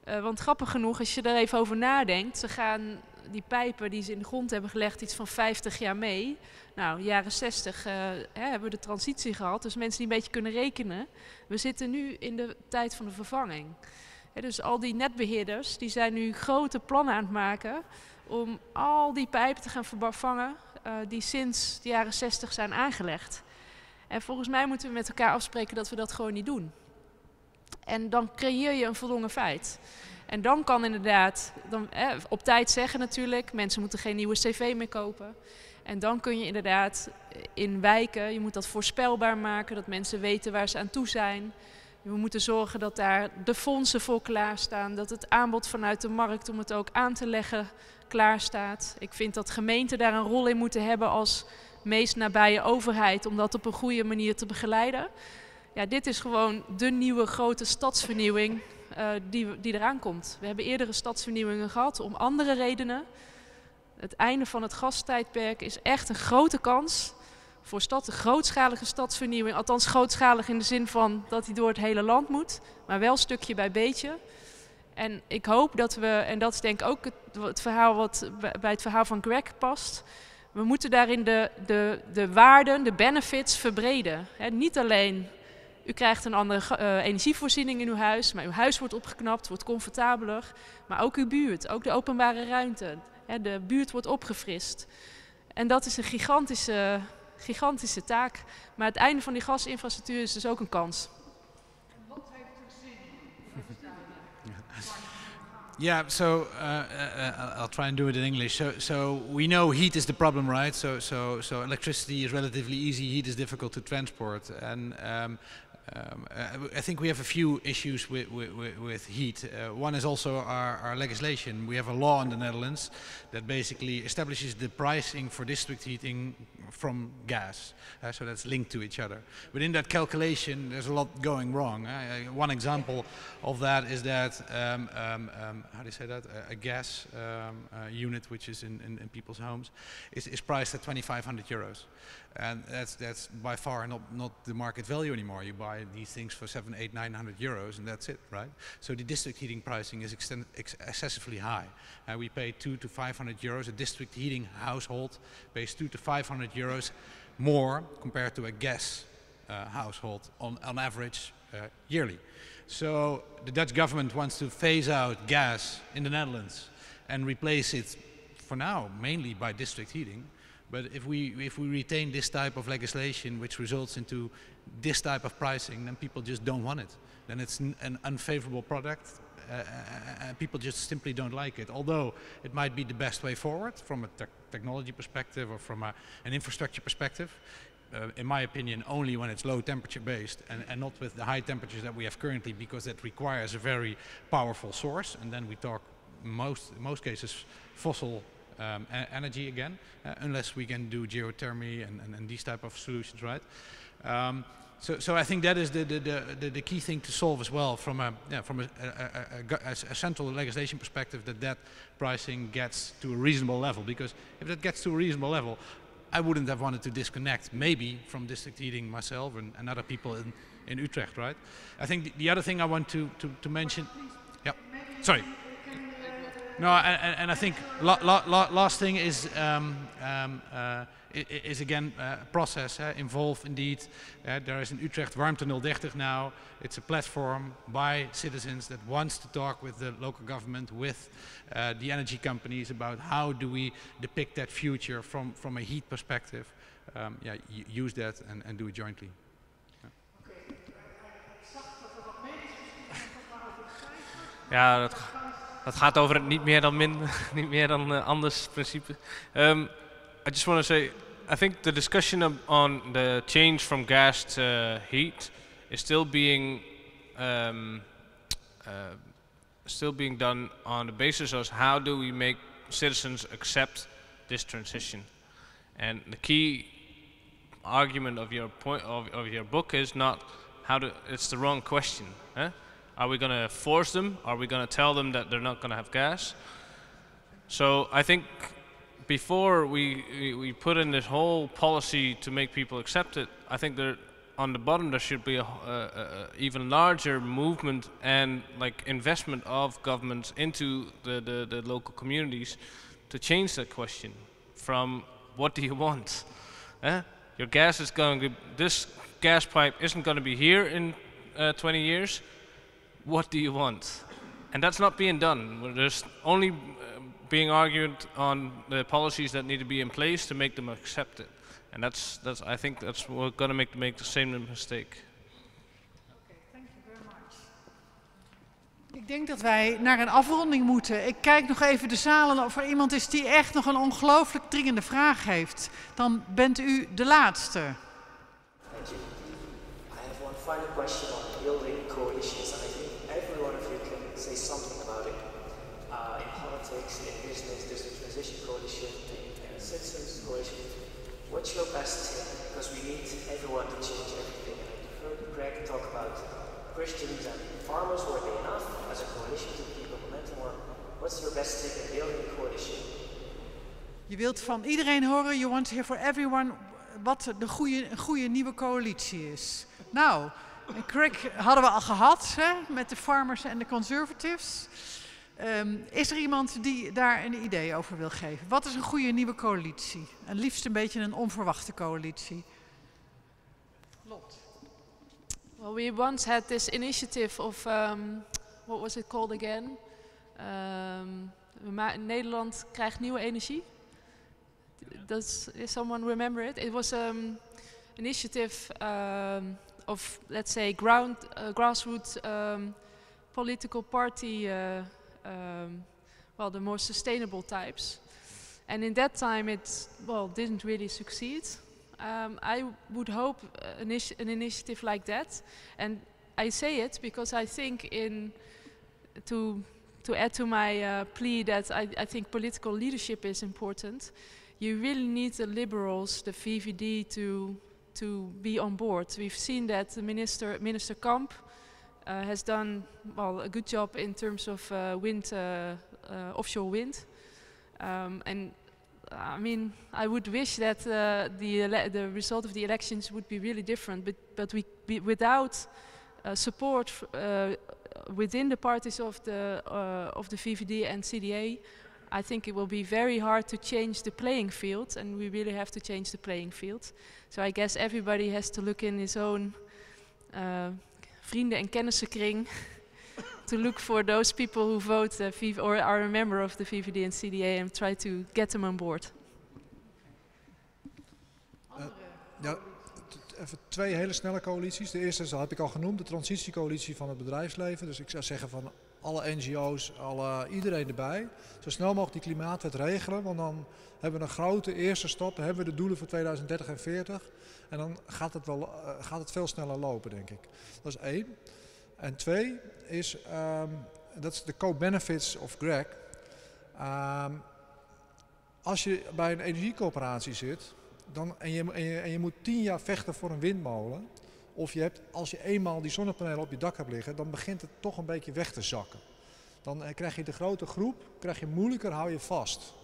Want grappig genoeg, als je er even over nadenkt, ze gaan die pijpen die ze in de grond hebben gelegd iets van 50 jaar mee. Nou, jaren 60 hebben we de transitie gehad, dus mensen die een beetje kunnen rekenen. We zitten nu in de tijd van de vervanging. Dus al die netbeheerders die zijn nu grote plannen aan het maken om al die pijpen te gaan vervangen die sinds de jaren 60 zijn aangelegd. En volgens mij moeten we met elkaar afspreken dat we dat gewoon niet doen. En dan creëer je een voldongen feit. En dan kan inderdaad, op tijd zeggen natuurlijk, mensen moeten geen nieuwe cv meer kopen. En dan kun je inderdaad in wijken, je moet dat voorspelbaar maken, dat mensen weten waar ze aan toe zijn. We moeten zorgen dat daar de fondsen voor klaarstaan, dat het aanbod vanuit de markt om het ook aan te leggen klaarstaat. Ik vind dat gemeenten daar een rol in moeten hebben als meest nabije overheid om dat op een goede manier te begeleiden. Ja, dit is gewoon de nieuwe grote stadsvernieuwing die eraan komt. We hebben eerdere stadsvernieuwingen gehad om andere redenen. Het einde van het gastijdperk is echt een grote kans voor een grootschalige stadsvernieuwing. Althans grootschalig in de zin van dat die door het hele land moet, maar wel stukje bij beetje. En ik hoop dat we, en dat is denk ik ook het verhaal wat bij het verhaal van Greg past, we moeten daarin de waarden, de benefits verbreden. Niet alleen, u krijgt een andere energievoorziening in uw huis, maar uw huis wordt opgeknapt, wordt comfortabeler. Maar ook uw buurt, ook de openbare ruimte. De buurt wordt opgefrist. En dat is een gigantische taak. Maar het einde van die gasinfrastructuur is dus ook een kans. Wat heeft er zin? Yeah, so I'll try and do it in English. So we know heat is the problem, right? So electricity is relatively easy. Heat is difficult to transport, and I think we have a few issues with heat. One is also our legislation. We have a law in the Netherlands that basically establishes the pricing for district heating from gas. So that's linked to each other. But in that calculation, there's a lot going wrong. One example of that is that, how do you say that? A gas unit, which is in people's homes, is priced at 2,500 euros. And that's by far not the market value anymore. You buy these things for 700, 800, 900 euros and that's it, right? So the district heating pricing is excessively high. We pay 200 to 500 euros. A district heating household pays 200 to 500 euros more compared to a gas household on average yearly. So the Dutch government wants to phase out gas in the Netherlands and replace it, for now, mainly by district heating. But if we retain this type of legislation which results into this type of pricing, then people just don't want it. Then it's an unfavorable product, and people just simply don't like it. Although it might be the best way forward from a technology perspective or from an infrastructure perspective. In my opinion, only when it's low temperature based and not with the high temperatures that we have currently, because that requires a very powerful source, and then we talk in most cases fossil energy again, unless we can do geothermy and these type of solutions, right? So I think that is the key thing to solve as well from a central legislation perspective, that pricing gets to a reasonable level. Because if that gets to a reasonable level, I wouldn't have wanted to disconnect maybe from district heating myself and other people in Utrecht, right? I think the other thing I want to mention, yeah, sorry. No, and I think last thing is again process involved indeed. There is in Utrecht Warmte 030 now. It's a platform by citizens that wants to talk with the local government, with the energy companies about how do we depict that future from a heat perspective. Yeah, use that and do it jointly. Ja, dat gaat over het niet meer dan minder, niet meer dan anders principe. I just want to say, I think the discussion on the change from gas to heat is still being done on the basis of how do we make citizens accept this transition. And the key argument of your point of your book is not how to. It's the wrong question. Are we going to force them? Are we going to tell them that they're not going to have gas? So I think before we put in this whole policy to make people accept it, I think on the bottom there should be a even larger movement and like investment of governments into the local communities to change that question from what do you want? Your gas is going to, this gas pipe isn't going to be here in 20 years. What do you want? And that's not being done. There's only being argued on the policies that need to be in place to make them accept it. And that's I think that's we're going to make the same mistake. Okay, thank you very much. Ik denk dat wij naar een afronding moeten. Ik kijk nog even de zalen of er iemand is die echt nog een ongelooflijk dringende vraag heeft. Dan bent u de laatste. Thank you. I have one final question on building coalitions, and I think every one of you can say something about it. In politics, in business, there's a transition coalition, and a citizens coalition. What's your best tip? Because we need everyone to change everything. And I heard Craig talk about Christians and farmers. Were they enough as a coalition to keep the momentum? Or what's your best tip in building a coalition? Je wilt van iedereen horen, you want to hear for everyone, wat een goede nieuwe coalitie is. Nou, en Craig hadden we al gehad, hè, met de farmers en de conservatives. Is er iemand die daar een idee over wil geven? Wat is een goede nieuwe coalitie? En liefst een beetje een onverwachte coalitie. Lot. Well, we once had this initiative of, what was it called again? Nederland krijgt nieuwe energie. Does someone remember it? It was initiative of, let's say, grassroots political party, well, the more sustainable types. And in that time it, well, didn't really succeed. I would hope an initiative like that. And I say it because I think to add to my plea that I think political leadership is important. You really need the liberals, the VVD, to be on board. We've seen that the Minister Kamp has done, well, a good job in terms of offshore wind. And I mean, I would wish that the result of the elections would be really different, but without support within the parties of the VVD and CDA, I think it will be very hard to change the playing field, and we really have to change the playing field. So I guess everybody has to look in his own vrienden- en kennissenkring to look for those people who vote or are a member of the VVD and CDA and try to get them on board. Ja, even 2 hele snelle coalities. De eerste heb ik al genoemd, de transitiecoalitie van het bedrijfsleven. Dus ik zou zeggen van alle NGO's, iedereen erbij. Zo snel mogelijk die klimaatwet regelen, want dan hebben we een grote eerste stap. Dan hebben we de doelen voor 2030 en 40. En dan gaat het veel sneller lopen, denk ik. Dat is 1. En 2 is, dat is de co-benefits of Craig. Als je bij een energiecoöperatie zit en je moet 10 jaar vechten voor een windmolen, of als je eenmaal die zonnepanelen op je dak hebt liggen, dan begint het toch een beetje weg te zakken. Dan krijg je de grote groep, moeilijker, hou je vast.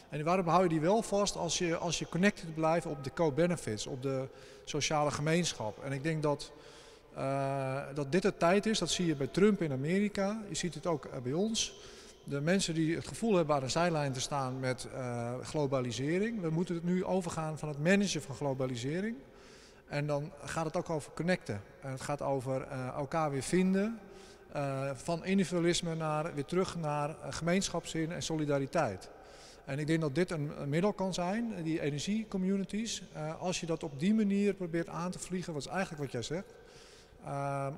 En waarom hou je die wel vast? Als je connected blijft op de co-benefits, op de sociale gemeenschap. En ik denk dat dit de tijd is, dat zie je bij Trump in Amerika, je ziet het ook bij ons. De mensen die het gevoel hebben aan de zijlijn te staan met globalisering. We moeten het nu overgaan van het managen van globalisering. En dan gaat het ook over connecten. En het gaat over elkaar weer vinden. Van individualisme weer terug naar gemeenschapszin en solidariteit. En ik denk dat dit een middel kan zijn, die energiecommunities. Als je dat op die manier probeert aan te vliegen, wat is eigenlijk wat jij zegt.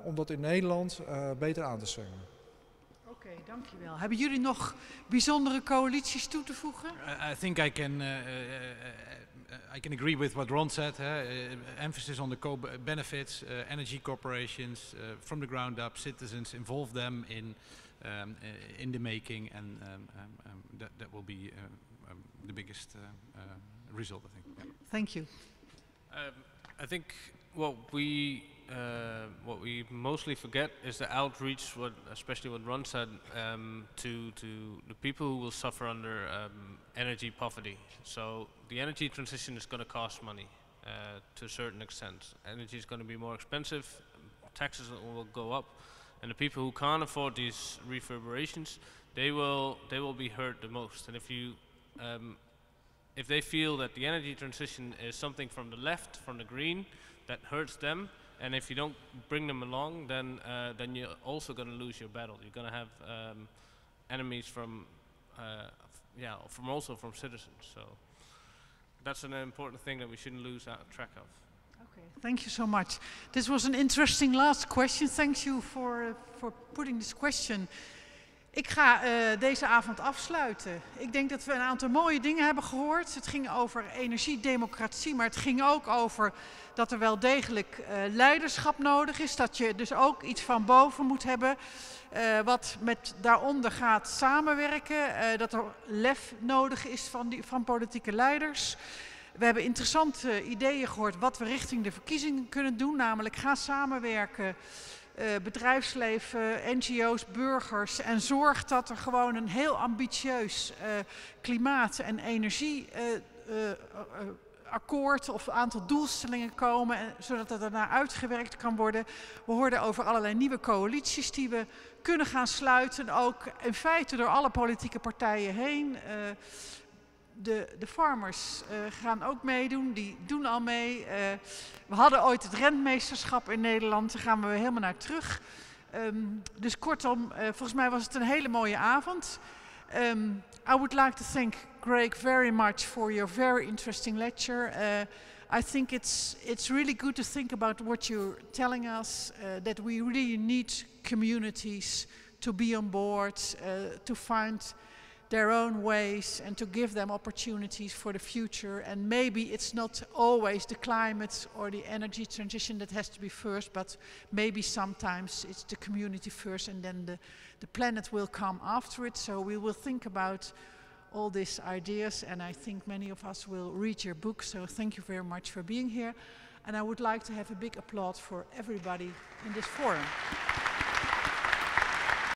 Om dat in Nederland beter aan te zwemmen. Oké, dankjewel. Hebben jullie nog bijzondere coalities toe te voegen? I think I can agree with what Ron said. Emphasis on the co-benefits, energy corporations, from the ground up, citizens, involve them in the making, and that will be the biggest result, I think. Yeah. Thank you. I think what we mostly forget is the outreach, especially what Ron said, to the people who will suffer under energy poverty. So the energy transition is going to cost money to a certain extent. Energy is going to be more expensive, taxes will go up, and the people who can't afford these reverberations, they will be hurt the most. And if they feel that the energy transition is something from the left, from the green, that hurts them, and if you don't bring them along, then you're also going to lose your battle. You're going to have enemies from citizens. So that's an important thing that we shouldn't lose track of. Okay, thank you so much. This was an interesting last question. Thank you for putting this question. Ik ga deze avond afsluiten. Ik denk dat we een aantal mooie dingen hebben gehoord. Het ging over energiedemocratie, maar het ging ook over dat er wel degelijk leiderschap nodig is. Dat je dus ook iets van boven moet hebben wat met daaronder gaat samenwerken. Dat er lef nodig is van politieke leiders. We hebben interessante ideeën gehoord wat we richting de verkiezingen kunnen doen. Namelijk ga samenwerken. Bedrijfsleven, NGO's, burgers en zorg dat er gewoon een heel ambitieus klimaat- en energieakkoord of aantal doelstellingen komen, zodat het daarna uitgewerkt kan worden. We hoorden over allerlei nieuwe coalities die we kunnen gaan sluiten, ook in feite door alle politieke partijen heen. De farmers gaan ook meedoen, die doen al mee. We hadden ooit het rentmeesterschap in Nederland, daar gaan we helemaal naar terug. Dus kortom, volgens mij was het een hele mooie avond. I would like to thank Craig very much for your very interesting lecture. I think it's really good to think about what you're telling us, that we really need communities to be on board, to find their own ways and to give them opportunities for the future. And maybe it's not always the climate or the energy transition that has to be first, but maybe sometimes it's the community first and then the planet will come after it. So we will think about all these ideas, and I think many of us will read your book. So thank you very much for being here. And I would like to have a big applause for everybody in this forum.